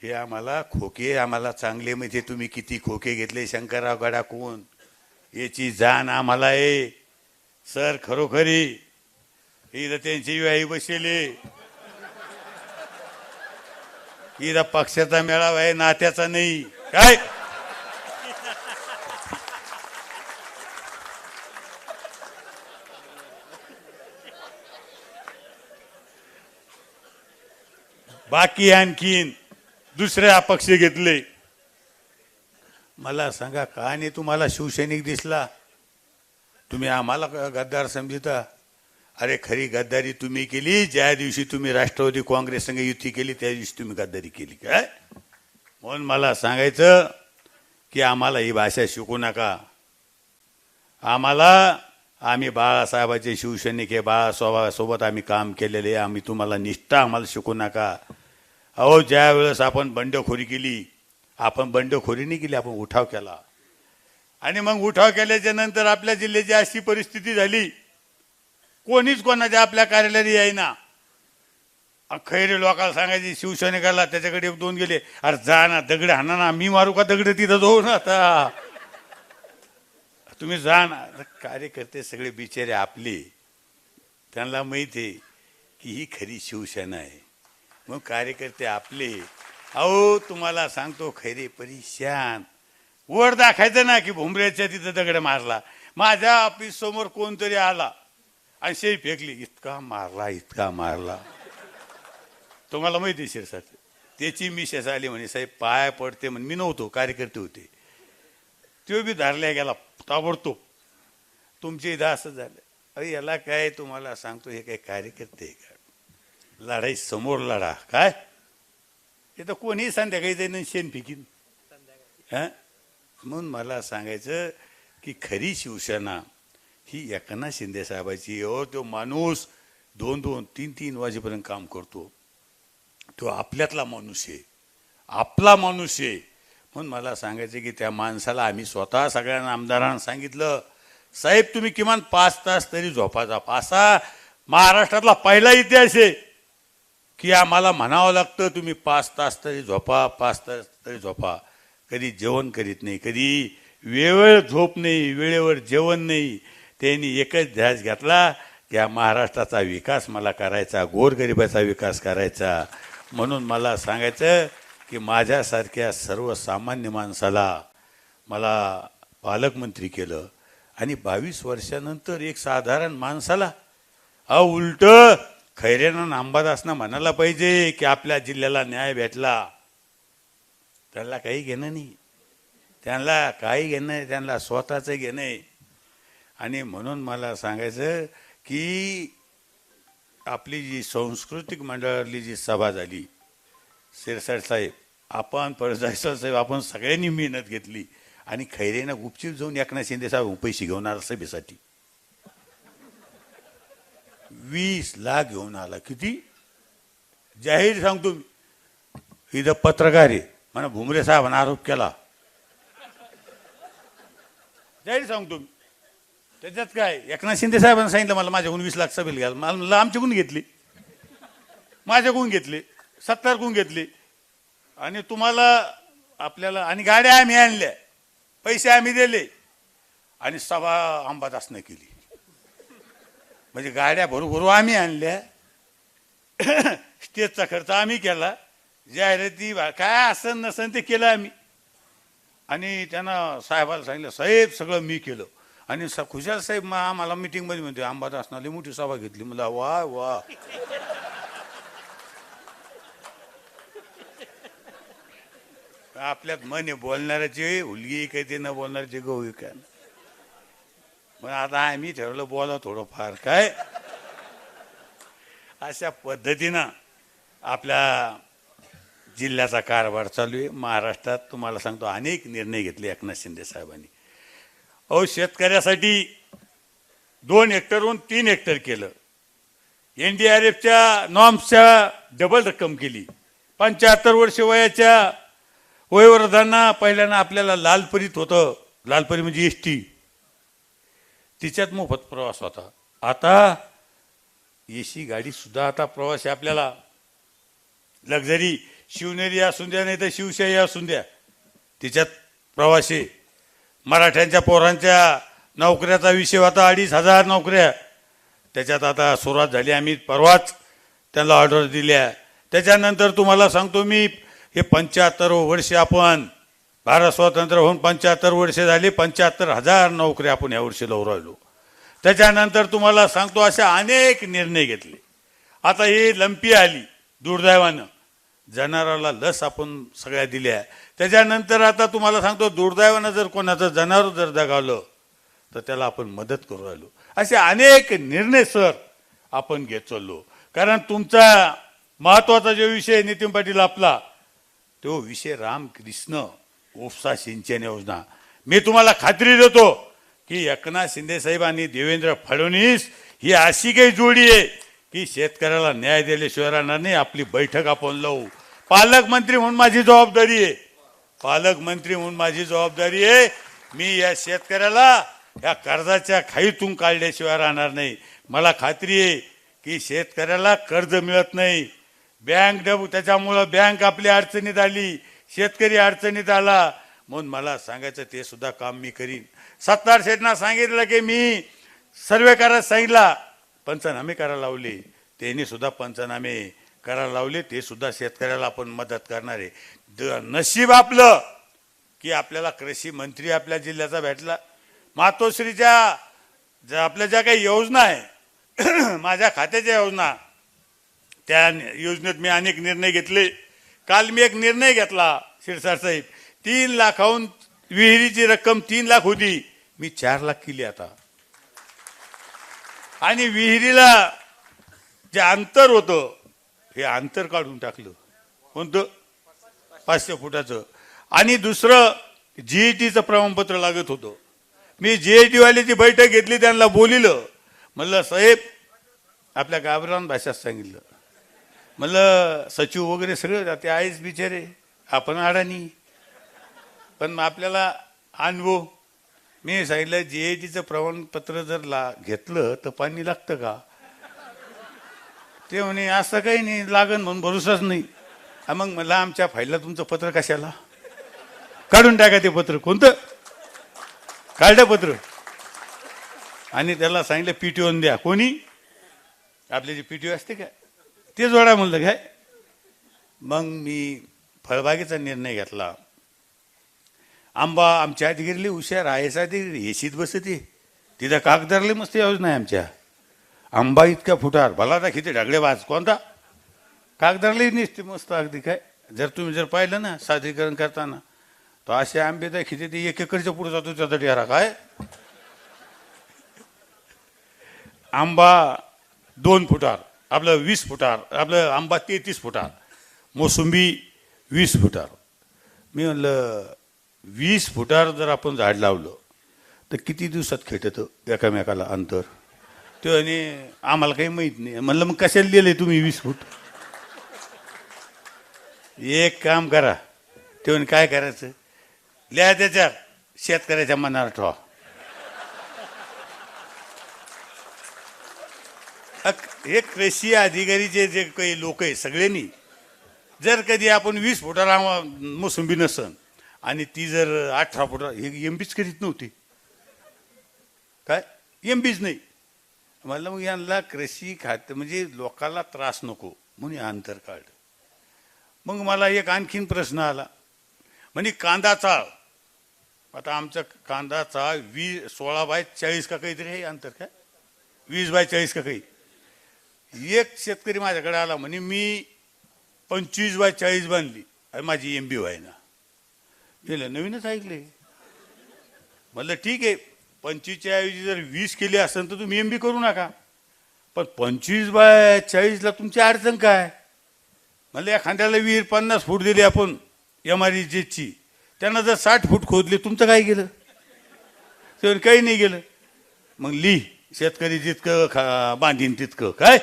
हे आम्हाला खोके, आम्हाला चांगले माहिती तुम्ही किती खोके घेतले शंकरराव गडाकून, याची जाण आम्हाला आहे. सर खरोखरी इथं त्यांची वाई बसले, इथं पक्षाचा मेळावा आहे, नात्याचा नाही. काय बाकी आणखीन दुसरे अपक्ष घेतले. मला सांगा का नाही तुम्हाला शिवसैनिक दिसला? तुम्ही आम्हाला गद्दार समजता. अरे खरी गद्दारी तुम्ही केली ज्या दिवशी तुम्ही राष्ट्रवादी काँग्रेस संघ युती केली, त्या दिवशी तुम्ही गद्दारी केली. काय म्हणून मला सांगायचं की आम्हाला ही भाषा शिकू नका. आम्ही बाळासाहेबांचे शिवसैनिक आहे, बाळासाहेबांसोबत आम्ही काम केलेले, आम्ही तुम्हाला निष्ठा आम्हाला शिकू नका. अहो ज्या वेळेस आपण बंडखोरी केली, आपण बंडखोरी नाही केली, आपण उठाव केला. आणि मग उठाव केल्याच्या नंतर आपल्या जिल्ह्याची अशी परिस्थिती झाली, कोणीच कोणाच्या आपल्या कार्यालयात येईना. खैरे लोकांना सांगायचे शिवसैनिकाला, त्याच्याकडे 1-2 गेले, अरे जा ना दगड हाणा ना, मी मारू का दगड तिथं जाऊ ना, आता तुम्ही जा ना. कार्यकर्ते सगळे बिचारे आपले, त्यांना माहिती आहे की ही खरी शिवसेना आहे. मग कार्यकर्ते आपले. अहो तुम्हाला सांगतो खैरे परेशान, वर दाखायचं ना की भुमऱ्याच्या तिथं दगड मारला. माझ्या ऑफिस समोर कोणतरी आला आणि शेई फेकली, इतका मारला, इतका मारला. तुम्हाला माहिती आहे शिरसाट, त्याची मिसेस आली म्हणे साहेब पाय पडते म्हणे. मी नव्हतो, कार्यकर्ते होते. तो बी धरल्या गेला ताबडतोब. तुमचे इथं असं झालं. अरे याला काय तुम्हाला सांगतो, हे काय कार्यकर्ते आहे का? लढाई समोर लढा. काय इथं कोणी संध्याकाळी जाईन शेण फिकीन. हा, म्हणून मला सांगायचं की खरी शिवसेना ही एकनाथ शिंदे साहेबाची. हो तो माणूस 2-2, 3-3 वाजेपर्यंत काम करतो. तो आपल्यातला माणूस आहे, आपला माणूस आहे. म्हणून मला सांगायचं की त्या माणसाला आम्ही स्वतः सगळ्यांना आमदारांना सांगितलं, साहेब तुम्ही किमान 5 तास तरी झोपाचा. असा महाराष्ट्रातला पहिला इतिहास आहे की आम्हाला म्हणावं लागतं तुम्ही 5 तास तरी झोपा, 5 तास तरी झोपा. कधी जेवण करीत नाही, कधी वेळेवर झोप नाही, वेळेवर जेवण नाही. त्यांनी एकच ध्यास घेतला की या महाराष्ट्राचा विकास मला करायचा, गोरगरिबाचा विकास करायचा. म्हणून मला सांगायचं की माझ्यासारख्या सर्वसामान्य माणसाला मला पालकमंत्री केलं आणि 22 वर्षानंतर एक साधारण माणसाला उलट खैरेनं अंबादासनं म्हणायला पाहिजे की आपल्या जिल्ह्याला न्याय भेटला. त्यांना काही घेणं नाही, त्यांना काही घेणं नाही, त्यांना स्वतःचं घेणं आहे. आणि म्हणून मला सांगायचं की आपली जी सांस्कृतिक मंडळातली जी सभा झाली, शिरसाट साहेब आपण, परजायस्वाल साहेब आपण सगळ्यांनी मेहनत घेतली आणि खैरेनं गुपचूप जाऊन एकनाथ शिंदे साहेब पैसे घेऊन आला सभेसाठी. 20 लाख घेऊन आला. किती जाहीर सांगतो मी, इथं पत्रकार आहे म्हणा भुमरे साहेबांना आरोप केला, जाहीर सांगतो मी. त्याच्यात काय एकनाथ शिंदे साहेबांना सांगितलं मला माझ्याकडून 20 लाख सभेला घ्याल. मला आमच्याकडून घेतली, माझ्याकडून घेतली, 70 गुण घेतली आणि तुम्हाला आपल्याला आणि गाड्या आम्ही आणल्या, पैसे आम्ही दिले आणि सभा अंबादासनं केली. म्हणजे गाड्या भरू आम्ही आणल्या, स्टेजचा खर्च आम्ही केला, जाहिराती काय असं नसन ते केलं आम्ही. आणि त्यांना साहेबाला सांगितलं साहेब सगळं मी केलं. आणि खुशाल साहेब आम्हाला मिटिंगमध्ये म्हणते अंबादासनं लई मोठी सभा घेतली. मला वा वा. आपल्यात मन बोलणाऱ्याची हुलगी काय ते न बोलणाऱ्याची गहू काय. मग आता आम्ही ठरवलं बोला थोडंफार काय. अशा पद्धतीनं आपल्या जिल्ह्याचा कारभार चालू आहे. महाराष्ट्रात तुम्हाला सांगतो अनेक निर्णय घेतले एकनाथ शिंदे साहेबांनी. शेतकऱ्यासाठी 2 हेक्टरहून 3 हेक्टर केलं. NDRFच्या नॉर्म्सच्या डबल रक्कम केली. 75 वर्ष वयाच्या वयोवृद्धांना पहिल्यांदा आपल्याला लालपरीत होतं, लालपरी म्हणजे ST, तिच्यात मोफत प्रवास होता. आता AC गाडी सुद्धा आता प्रवास आहे आपल्याला. लक्झरी शिवनेरी असून द्या नाही तर शिवशाही असून द्या, तिच्यात प्रवास आहे. मराठ्यांच्या पोरांच्या नोकऱ्याचा विषय होता, 2,500 नोकऱ्या, त्याच्यात आता सुरुवात झाली. आम्ही परवाच त्यांना ऑर्डर दिल्या. त्याच्यानंतर तुम्हाला सांगतो मी हे 75 वर्ष आपण भारत स्वातंत्र्य होऊन 75 वर्ष झाली, 75,000 नोकऱ्या आपण यावर्षी लावून राहिलो. त्याच्यानंतर तुम्हाला सांगतो अशा अनेक निर्णय घेतले. आता ही लंपी आली दुर्दैवानं, जनावराला लस आपण सगळ्या दिल्या. त्याच्यानंतर आता तुम्हाला सांगतो दुर्दैवानं जर कोणाचं जनावर जर दगावलं तर त्याला आपण मदत करू राहिलो. असे अनेक निर्णय सर आपण घेत चाललो. कारण तुमचा महत्वाचा जो विषय नितीन पाटील आपला तो विषय रामकृष्ण उपसा सिंचन योजना. मी तुम्हाला खात्री देतो की एकनाथ शिंदे साहेब आणि देवेंद्र फडणवीस ही अशी काही जोडी आहे की शेतकऱ्याला न्याय दिल्याशिवाय राहणार नाही. आपली बैठक आपण लावू. पालकमंत्री म्हणून माझी जबाबदारी आहे, पालकमंत्री म्हणून माझी जबाबदारी आहे. मी या शेतकऱ्याला या कर्जाच्या खाईतून काढल्याशिवाय राहणार नाही. मला खात्री आहे की शेतकऱ्याला कर्ज मिळत नाही, बँक त्याच्यामुळं बँक आपल्या अडचणीत आली, शेतकरी अडचणीत आला. म्हणून मला सांगायचं ते सुद्धा काम मी करीन. सत्तार शेठना सांगितलं की मी सर्वे करायला सांगितला, पंचनामे करायला लावले, त्यांनी सुद्धा पंचनामे करायला लावले. ते सुद्धा शेतकऱ्याला आपण मदत करणार आहे. नशीब आपलं की आपल्याला कृषी मंत्री आपल्या जिल्ह्याचा भेटला. मातोश्रीच्या आपल्या ज्या काही योजना आहे माझ्या खात्याच्या योजना, त्या योजनेत मी अनेक निर्णय घेतले. काल मी एक निर्णय घेतला शिरसाट साहेब, 3 लाखाहून विहिरीची रक्कम 3 लाख होती, मी 4 लाख केली आता. आणि विहिरीला जे अंतर होतं हे अंतर काढून टाकलं. कोणतं? 500 फुटाचं. आणि दुसरं GATचं प्रमाणपत्र लागत होतं. मी GAT वाल्याची बैठक घेतली, त्यांना बोलिलं, म्हणलं साहेब आपल्या गावरान भाषेत सांगितलं म्हणलं सचिव वगैरे सगळं ते आहेच बिचारे, आपण अडाणी, पण मग आपल्याला अनुभव. मी सांगितलं जीएटीचं प्रमाणपत्र जर घेतलं तर पाणी लागतं का? ते म्हणे असं काही नाही, लागन म्हणून भरोसाच नाही. मग मला आमच्या फाईलला तुमचं पत्र कशाला? काढून टाका ते पत्र. कोणतं काढलं पत्र? आणि त्याला सांगितलं पीटीओन द्या. कोणी? आपले जे पीटीओ असते का ते जोडा म्हणलं काय. मग मी फळबागेचा निर्णय घेतला. आंबा आमच्या अधिकारी हुशार आहे, साठी एशीत बसते तिथं कागदारले मस्त योजना आहे आमच्या. आंबा इतका फुटार भला तर किती ढगळेबाज. कोणता? कागदारले नसते मस्त अगदी काय. तुम्ही जर पाहिलं ना सादरीकरण करताना, तर असे आंबे तर किती ते 1 एकरच्या पुढे जातो त्याचा डेरा काय. आंबा 2 फुटार, आपलं 20 फुटार, आपलं आंबा 33 फुटार, मोसंबी 20 फुटार. मी म्हणलं 20 फुटार जर आपण झाड लावलं तर किती दिवसात खेटतं एकामेकाला अंतर? ते आणि आम्हाला काही माहीत नाही. म्हणलं मग कशाला लिहिलंय तुम्ही 20 फूट? एक काम करा. ते काय करायचं, लिहा त्याच्यात शेतकऱ्याच्या मनावर ठेवा. हे कृषी अधिकारीचे जे काही लोक आहे सगळ्यांनी जर कधी आपण 20 फुटाला मोसंबी नसन आणि ती जर 18 फुटा, हे एमबीच करीत नव्हती काय, एमबीच नाही. म्हणलं मग यांना कृषी खाते म्हणजे लोकांना त्रास नको म्हणून अंतर काढ. मग मला एक आणखीन प्रश्न आला, म्हणजे कांदा चाळ. आता आमचा कांदा चाळ 16 बाय 40 का काहीतरी आहे अंतर, काय 20 बाय 40 का काही. एक शेतकरी माझ्याकडे आला म्हणे मी 25 बाय 40 बांधली आणि माझी एमबी व्हाय ना. गेलं नवीनच ऐकले. म्हणलं ठीक आहे, 25च्या ऐवजी जर 20 केली असेल तर तुम्ही एमबी करू नका, पण 25 बाय 40ला तुमची अडचण काय? म्हणलं एखाद्याला विहीर 50 फूट दिली आपण MREGची, त्यांना जर 60 फूट खोदले, तुमचं काय गेलं? ते काही नाही गेलं. मग शेतकरी जितकं बांधीन तितकं काय.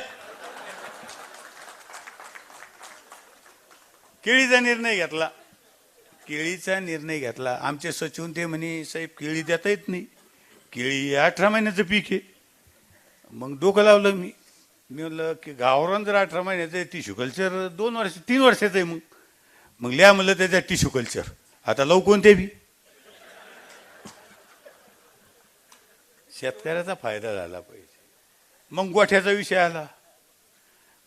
केळीचा निर्णय घेतला. केळीचा निर्णय घेतला. आमचे सचिव ते म्हणे साहेब केळी देता येत नाही, केळी 18 महिन्याचं पीक आहे. मग डोकं लावलं मी. म्हणलं की गावरान जर 18 महिन्याचं आहे, टिश्यू कल्चर 3 वर्षाचं आहे. मग लिहा म्हणलं त्याच्या टिश्यू कल्चर. आता लव कोणते बी. शेतकऱ्याचा फायदा झाला पाहिजे. मग गोठ्याचा विषय आला.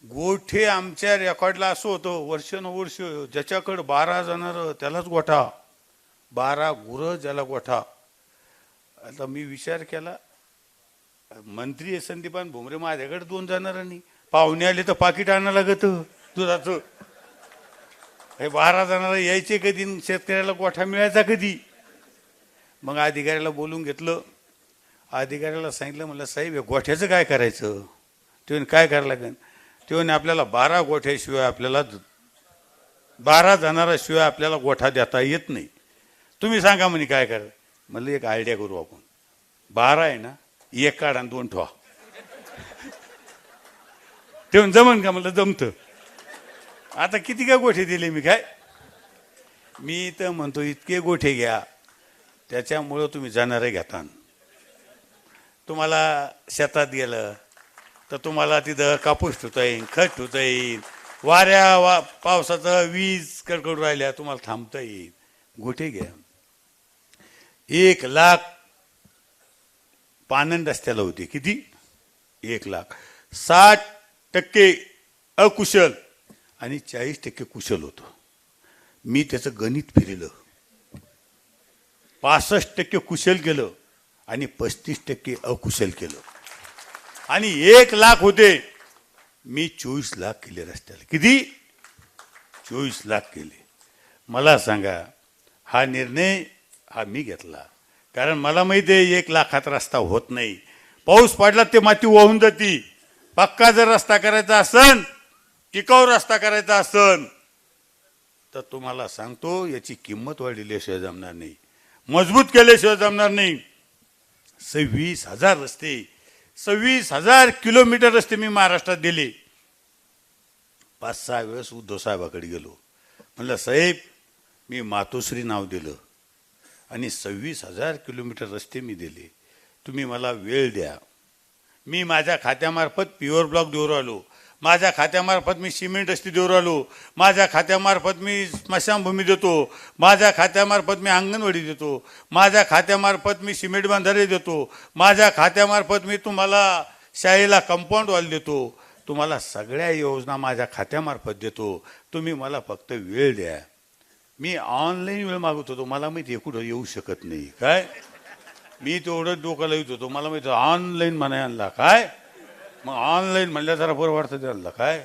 गोठे आमच्या रेकॉर्डला असं होतं वर्षानुवर्ष, ज्याच्याकडे 12 जनावर त्यालाच गोठा, 12 गुरं ज्याला गोठा. आता मी विचार केला, मंत्री आहे संदीपान भुमरे, माझ्याकडे 2 जनावरांनी पाहुणे आले तर पाकिट आणायला लागत दुधाचं. हे 12 जनावर यायचे कधी, शेतकऱ्याला गोठा मिळायचा कधी. मग अधिकाऱ्याला बोलून घेतलं. अधिकाऱ्याला सांगितलं, म्हणलं साहेब हे गोठ्याचं काय करायचं? ते काय करायला लागेल? ते आपल्याला 12 गोठ्याशिवाय, आपल्याला 12 जनावरांशिवाय आपल्याला गोठा देता येत नाही. तुम्ही सांगा म्हणे काय करा. म्हणलं एक आयडिया करू आपण, 12 आहे ना, 1 काढा आणि 2 ठेवा. ते जमन का? म्हणलं जमतं. आता किती काय गोठे दिले मी काय. मी तर म्हणतो इतके गोठे घ्या, त्याच्यामुळं तुम्ही जनावरे घेता. तुम्हाला शेतात गेलं तर तुम्हाला तिथं कापूस ठेवता येईल, खत ठेवता येईल, पावसाचं वीज कडकडून राहिल्या तुम्हाला थांबता येईल. गोठे घ्या. 1 लाख पानन रस्त्याला होते. किती? 1 लाख. 60% अकुशल आणि 40% कुशल होतो. मी त्याचं गणित फिरलं. 65% कुशल केलं आणि 35% अकुशल केलं. आणि 1 लाख होते, मी 24 लाख केले रस्त्याला. किती? 24 लाख केले. मला सांगा, हा निर्णय हा मी घेतला कारण मला माहिती आहे 1 लाखात रस्ता होत नाही. पाऊस पडला ते माती वाहून जाती. पक्का जर रस्ता करायचा असन, टिकाऊ रस्ता करायचा असन, तर तुम्हाला सांगतो याची किंमत वाढवल्याशिवाय जमणार नाही, मजबूत केल्याशिवाय जमणार नाही. 26,000 रस्ते, 26,000 किलोमीटर रस्ते मी महाराष्ट्रात दिले. 5-6 वेळेस उद्धव साहेबाकडे गेलो. म्हणलं साहेब मी मातोश्री नाव दिलं आणि 26,000 किलोमीटर रस्ते मी दिले, तुम्ही मला वेळ द्या. मी माझ्या खात्यामार्फत प्युअर ब्लॉक देऊ राहिलो, माझ्या खात्यामार्फत मी सिमेंट रस्ते देऊ राहिलो, माझ्या खात्यामार्फत मी स्मशानभूमी देतो, माझ्या खात्यामार्फत मी अंगणवाडी देतो, माझ्या खात्यामार्फत मी सिमेंट बांधारे देतो, माझ्या खात्यामार्फत मी तुम्हाला शाळेला कंपाऊंड वॉल देतो, तुम्हाला सगळ्या योजना माझ्या खात्यामार्फत देतो, तुम्ही मला फक्त वेळ द्या. मी ऑनलाईन वेळ मागत होतो, मला माहिती कुठं येऊ शकत नाही काय, मी तेवढं डोकं लावत होतो, मला माहिती ऑनलाईन म्हणाय आणला काय, मग ऑनलाईन म्हणल्या जरा बरं वाटतं त्यांना काय,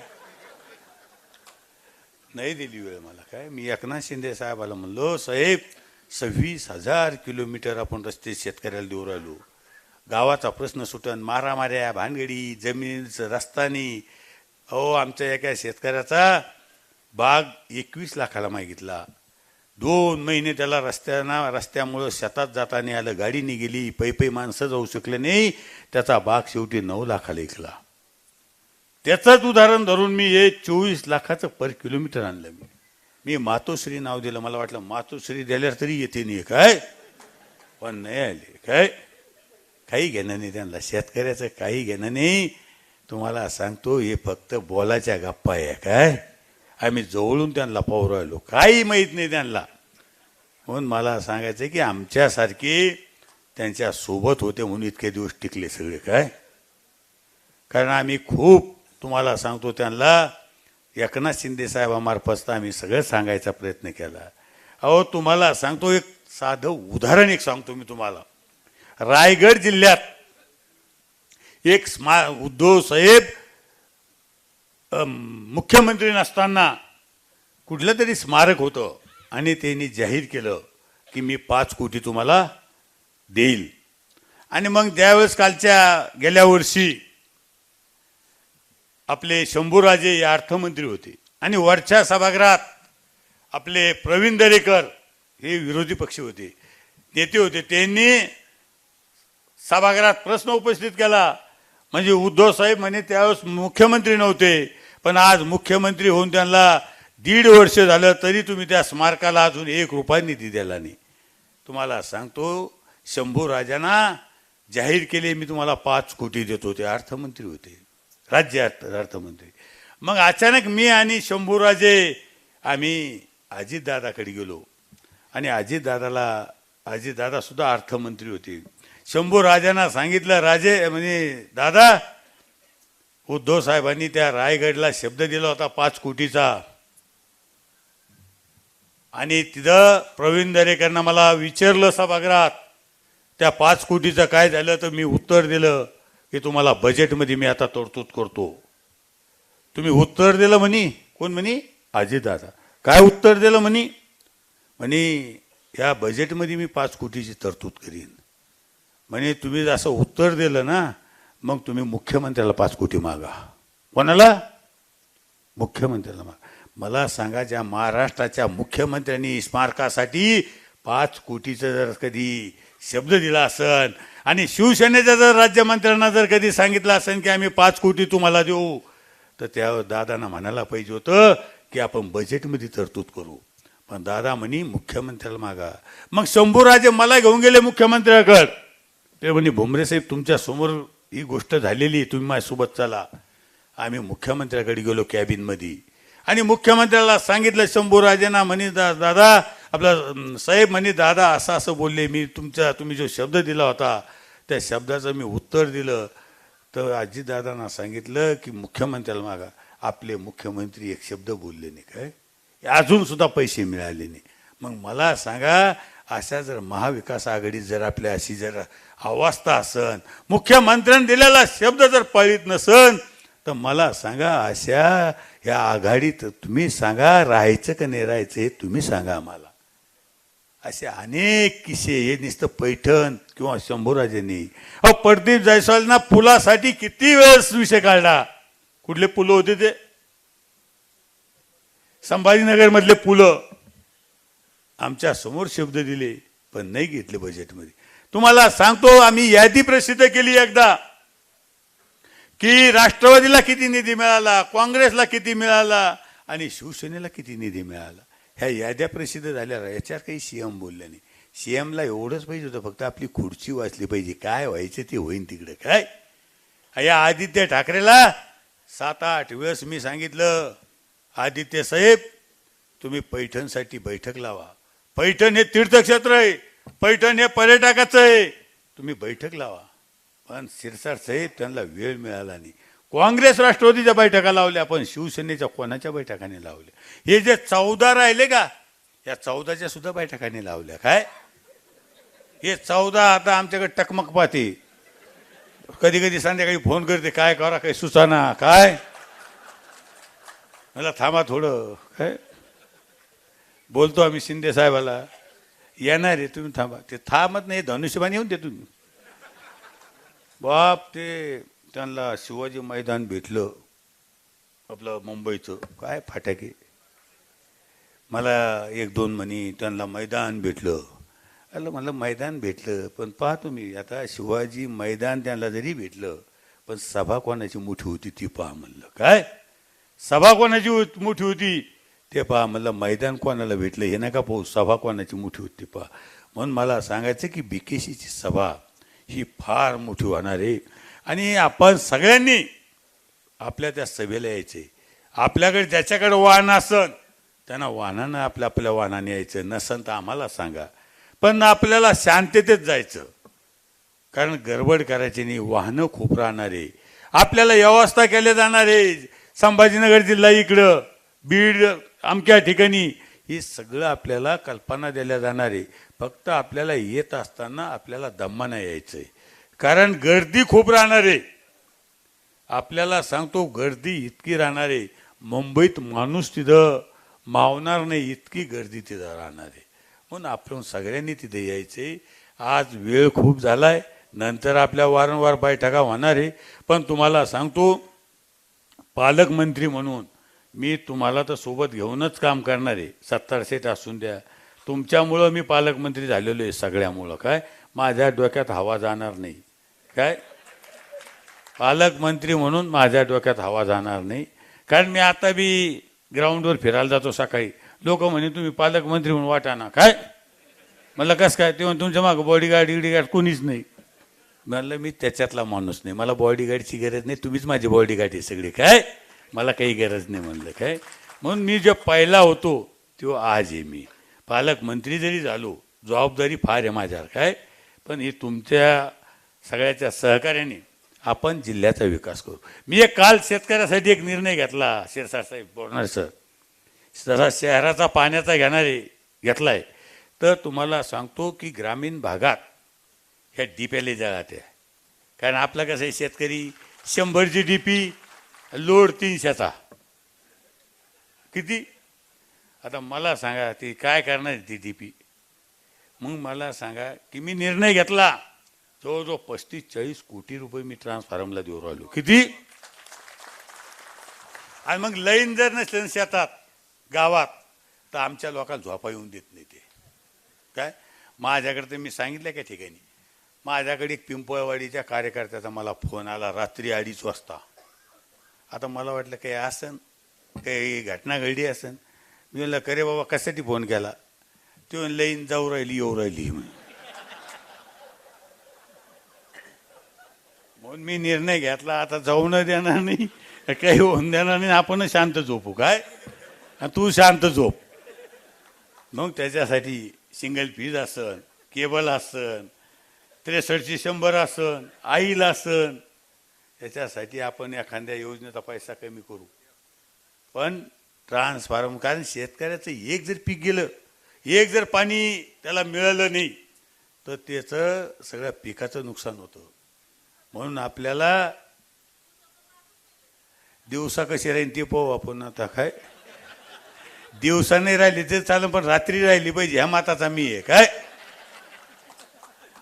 नाही दिली वेळ मला काय. मी एकनाथ शिंदे साहेबाला म्हणलो साहेब 26,000 किलोमीटर आपण रस्ते शेतकऱ्याला देऊ राहिलो, गावाचा प्रश्न सुटन, मारामाऱ्या भानगडी जमिनीचं रस्तानी. अहो आमच्या एका शेतकऱ्याचा बाग 21 लाखाला मागितला, 2 महिने त्याला रस्त्यामुळं शेतात जाता नाही आलं, गाडीने गेली, पै माणसं जाऊ शकले नाही, त्याचा बाग शेवटी 9 लाखाला विकला. त्याचंच उदाहरण धरून मी 24 लाखाचं पर किलोमीटर आणलं. मी मातोश्री नाव दिलं, मला वाटलं मातोश्री द्यायला तरी येते नाही काय, पण नाही आले काय, काही घेणं नाही त्यांना, शेतकऱ्याचं काही घेणं नाही. तुम्हाला सांगतो हे फक्त बोलाच्या गप्पा आहे काय, आम्ही जवळून त्यांना पाहू राहिलो, काही माहीत नाही त्यांना. म्हणून मला सांगायचं की आमच्यासारखे त्यांच्या सोबत होते म्हणून इतके दिवस टिकले सगळे काय, कारण आम्ही खूप तुम्हाला सांगतो त्यांना एकनाथ शिंदे साहेबामार्फत आम्ही सगळं सांगायचा प्रयत्न केला. अहो तुम्हाला सांगतो एक साधं उदाहरण एक सांगतो मी तुम्हाला. रायगड जिल्ह्यात एक उद्धव साहेब मुख्यमंत्री नसताना कुठलं तरी स्मारक होतं आणि त्यांनी जाहीर केलं की मी 5 कोटी तुम्हाला देईल. आणि मग त्यावेळेस गेल्या वर्षी आपले शंभूराजे हे अर्थमंत्री होते आणि वरच्या सभागृहात आपले प्रवीण दरेकर हे विरोधी पक्ष होते, नेते होते, त्यांनी सभागृहात प्रश्न उपस्थित केला. म्हणजे उद्धव साहेब म्हणे त्यावेळेस मुख्यमंत्री नव्हते, पण आज मुख्यमंत्री होऊन त्यांना 1.5 वर्ष झालं तरी तुम्ही त्या स्मारकाला अजून 1 रुपया निधी दिला नाही. तुम्हाला सांगतो शंभूराजांना जाहीर केले मी तुम्हाला 5 कोटी देतो, ते अर्थमंत्री होते, राज्य अर्थमंत्री. मग अचानक मी आणि शंभूराजे आम्ही अजितदादाकडे गेलो आणि अजितदादा सुद्धा अर्थमंत्री होते. शंभूराजांना सांगितलं राजे म्हणजे दादा उद्धव साहेबांनी त्या रायगडला शब्द दिला होता 5 कोटीचा, आणि तिथं प्रवीण दरेकरांना मला विचारलं सभागृहात त्या 5 कोटीचं काय झालं, तर मी उत्तर दिलं की तुम्हाला बजेटमध्ये मी आता तरतूद करतो. तुम्ही उत्तर दिलं म्हणे, कोण म्हणे अजितदादा, काय उत्तर दिलं म्हणे, या बजेटमध्ये मी 5 कोटीची तरतूद करीन. म्हणे तुम्ही असं उत्तर दिलं ना, मग तुम्ही मुख्यमंत्र्याला 5 कोटी मागा. कोणाला? मुख्यमंत्र्याला मागा. मला सांगा ज्या महाराष्ट्राच्या मुख्यमंत्र्यांनी स्मारकासाठी 5 कोटीचं जर कधी शब्द दिला असन आणि शिवसेनेच्या जर राज्यमंत्र्यांना जर कधी सांगितलं असेल की आम्ही 5 कोटी तुम्हाला देऊ, तर त्या दादांना म्हणायला पाहिजे होतं की आपण बजेटमध्ये तरतूद करू. पण दादा म्हणे मुख्यमंत्र्याला मागा. मग शंभूराजे मला घेऊन गेले मुख्यमंत्र्याकडे. ते म्हणे भुमरे साहेब तुमच्या समोर ही गोष्ट झालेली, तुम्ही माझ्यासोबत चला. आम्ही मुख्यमंत्र्याकडे गेलो कॅबिनमध्ये आणि मुख्यमंत्र्याला सांगितलं शंभूराजेंना, म्हणे दादा आपला साहेब म्हणे दादा असं असं बोलले, मी तुम्ही जो शब्द दिला होता त्या शब्दाचं मी उत्तर दिलं. तर अजितदादांना सांगितलं की मुख्यमंत्र्याला मागा. आपले मुख्यमंत्री एक शब्द बोलले नाही काय, अजून सुद्धा पैसे मिळाले नाही. मग मला सांगा अशा जर महाविकास आघाडीत जर आपल्या अशी जर अवस्था असन, मुख्यमंत्र्यांनी दिलेला शब्द जर पाळीत नसन, तर मला सांगा अशा या आघाडीत तुम्ही सांगा राहायचं का नाही राहायचं हे तुम्ही सांगा आम्हाला. असे अनेक किस्से हे नुसतं पैठण किंवा शंभूराजेंनी. प्रदीप जायस्वालना पुलासाठी किती वेळेस विषय काढला. कुठले पुलं होते ते? संभाजीनगर मधले पुलं आमच्या समोर शब्द दिले पण नाही घेतले बजेटमध्ये. तुम्हाला सांगतो आम्ही यादी प्रसिद्ध केली एकदा की राष्ट्रवादीला किती निधी मिळाला, काँग्रेसला किती मिळाला आणि शिवसेनेला किती निधी मिळाला. ह्या याद्या प्रसिद्ध झाल्या, याच्यावर काही सीएम बोलले नाही. सीएमला एवढंच पाहिजे होतं, फक्त आपली खुर्ची वाचली पाहिजे, काय व्हायचं ते होईन तिकडे. काय या आदित्य ठाकरेला 7-8 वेळेस मी सांगितलं, आदित्य साहेब तुम्ही पैठणसाठी बैठक लावा. पैठण हे तीर्थक्षेत्र आहे, पैठण हे पर्यटकाचं आहे, तुम्ही बैठक लावा. पण शिरसाट साहेब त्यांना वेळ मिळाला नाही. काँग्रेस राष्ट्रवादीच्या बैठका लावल्या, पण शिवसेनेच्या कोणाच्या बैठकाने लावल्या. हे जे 14 राहिले का, या 14च्या सुद्धा बैठकाने लावल्या. काय हे 14 आता आमच्याकडे टकमक पाहते, कधी कधी संध्याकाळी फोन करते, काय करा काही सुचाना. काय मला थांबा थोडं, काय बोलतो आम्ही शिंदे साहेबाला, येणार आहे तुम्ही थांबा. ते थांबत नाही, धनुष्यबाण येऊन दे तुम्ही. बाप ते त्यांना शिवाजी मैदान भेटलं आपलं मुंबईचं, काय फाटाके. मला 1-2 म्हणी त्यांना मैदान भेटलं. अरे म्हणलं मैदान भेटलं, पण पहा तुम्ही आता शिवाजी मैदान त्यांना जरी भेटलं, पण सभा कोणाची मोठी होती ती पहा म्हणलं. काय सभा कोणाची मोठी होती ते पहा म्हणलं. मैदान कोणाला भेटलं हे नका पाहू, सभा कोणाची मोठी होती पहा. म्हणून मला सांगायचं की बीकेसीची सभा ही फार मोठी होणार आहे आणि आपण सगळ्यांनी आपल्या त्या सभेला यायचे. आपल्याकडे ज्याच्याकडे वाहन असन त्यांना वाहनानं आपल्या वाहनाने यायचं, नसन तर आम्हाला सांगा. पण आपल्याला शांततेत जायचं, कारण गडबड करायची नाही. वाहनं खूप राहणार आहे, आपल्याला व्यवस्था केल्या जाणार आहे. संभाजीनगर जिल्हा इकडं, बीड अमक्या ठिकाणी, हे सगळं आपल्याला कल्पना दिल्या जाणार आहे. फक्त आपल्याला येत असताना आपल्याला दमानं यायचं आहे, कारण गर्दी खूप राहणार आहे. आपल्याला सांगतो गर्दी इतकी राहणार आहे, मुंबईत माणूस तिथं मावणार नाही इतकी गर्दी तिथं राहणार आहे. म्हणून आपण सगळ्यांनी तिथे यायचे. आज वेळ खूप झालाय, नंतर आपल्या वारंवार बैठका होणार आहे. पण तुम्हाला सांगतो पालकमंत्री म्हणून मी तुम्हाला तर सोबत घेऊनच काम करणार आहे. 70 सीट असून द्या, तुमच्यामुळं मी पालकमंत्री झालेलो आहे सगळ्यामुळं. काय माझ्या डोक्यात हवा जाणार नाही. काय पालकमंत्री म्हणून माझ्या डोक्यात हवा जाणार नाही, कारण मी आता बी ग्राउंडवर फिरायला जातो सकाळी. लोक म्हणे तुम्ही पालकमंत्री म्हणून वाटा ना. काय म्हणलं कसं काय, ते तुमच्या मागं बॉडीगार्ड कोणीच नाही. म्हणलं मी त्याच्यातला माणूस नाही, मला बॉडीगार्डची गरज नाही, तुम्हीच माझी बॉडीगार्ड आहे सगळी. काय मला काही गरज नाही म्हणलं. काय म्हणून मी जो पहिला होतो तो आज आहे. मी पालकमंत्री जरी झालो, जबाबदारी फार आहे माझ्यावर. काय पण हे तुमच्या सगळ्याच्या सहकार्याने आपण जिल्ह्याचा विकास करू. मी एक काल शेतकऱ्यासाठी एक निर्णय घेतला, शिरसाट साहेब बोलणार सर, जरा शहराचा पाण्याचा घेतला आहे. तर तुम्हाला सांगतो की ग्रामीण भागात ह्या डीप्याले जाळ्यात आहे. कारण आपलं कसं आहे, शेतकरी 100ची डीपी, लोड 300चा, किती. आता मला सांगा ती काय करणार ती डीपी. मग मला सांगा की मी निर्णय घेतला, जवळजवळ 35-40 कोटी रुपये मी ट्रान्सफॉर्मरला देऊ राहिलो. किती. आणि मग लाईन जर नसलं शेतात गावात तर आमच्या लोकांना झोपा येऊन देत नाही ते. काय माझ्याकडे तर मी सांगितलं का ठिकाणी, माझ्याकडे एक पिंपळवाडीच्या कार्यकर्त्याचा मला फोन आला रात्री 2:30 वाजता. आता मला वाटलं काही असन, काही घटना घडली असन. मी म्हणलं करे बाबा कशासाठी फोन केला. ते म्हणलं लाईन जाऊ राहिली येऊ राहिली. म्हणून मी निर्णय घेतला, आता जाऊ न देणार नाही, काही होऊन देणार नाही, आपण शांत झोपू. काय तू शांत झोप. मग त्याच्यासाठी सिंगल फीज असन, केबल असन, 63ची 100 असन, आईल असन, त्याच्यासाठी आपण एखाद्या योजनेचा पैसा कमी करू. पण ट्रान्सफॉर्मर, कारण शेतकऱ्याचं एक जर पीक गेलं, एक जर पाणी त्याला मिळालं नाही तर त्याचं सगळ्या पिकाचं नुकसान होतं. म्हणून आपल्याला दिवसा कशी राहील ते पाहू आपण. आता काय दिवसा नाही राहिली तर चालेल, पण रात्री राहिली पाहिजे, ह्या माताचा मी आहे. काय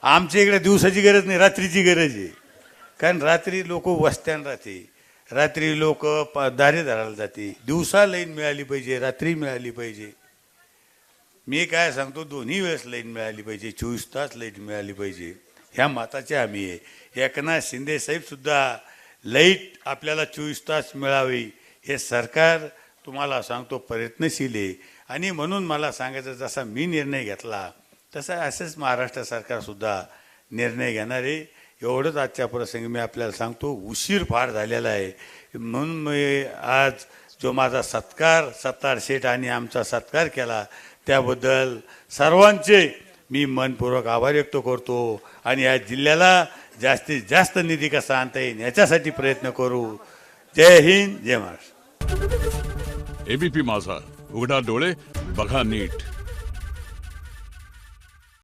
आमच्या इकडे दिवसाची गरज नाही, रात्रीची गरज आहे. कारण रात्री लोक वस्त्यान राहते, रात्री लोक दारे धरायला जाते. दिवसा लाईन मिळाली पाहिजे, रात्री मिळाली पाहिजे. मी काय सांगतो, दोन्ही वेळेस लाईन मिळाली पाहिजे, 24 तास लाईन मिळाली पाहिजे. ह्या माताचे आम्ही आहे. एकनाथ शिंदे साहेब सुद्धा लाईट आपल्याला 24 तास मिळावी हे सरकार तुम्हाला सांगतो प्रयत्नशील आहे. आणि म्हणून मला सांगायचं, जसा मी निर्णय घेतला तसा असंच महाराष्ट्र सरकारसुद्धा निर्णय घेणार आहे. एवढंच आजच्या प्रसंगी मी आपल्याला सांगतो. उशीर फार झालेला आहे, म्हणून मी आज जो माझा सत्कार सत्तार शेठ आणि आमचा सत्कार केला त्याबद्दल सर्वांचे मी मनपूर्वक आभार व्यक्त करतो. आणि या जिल्ह्याला जास्तीत जास्त निधी कसा आणता येईल याच्यासाठी प्रयत्न करू. जय हिंद, जय महाराष्ट्र. एबीपी माझा, उघडा डोळे बघा नीट.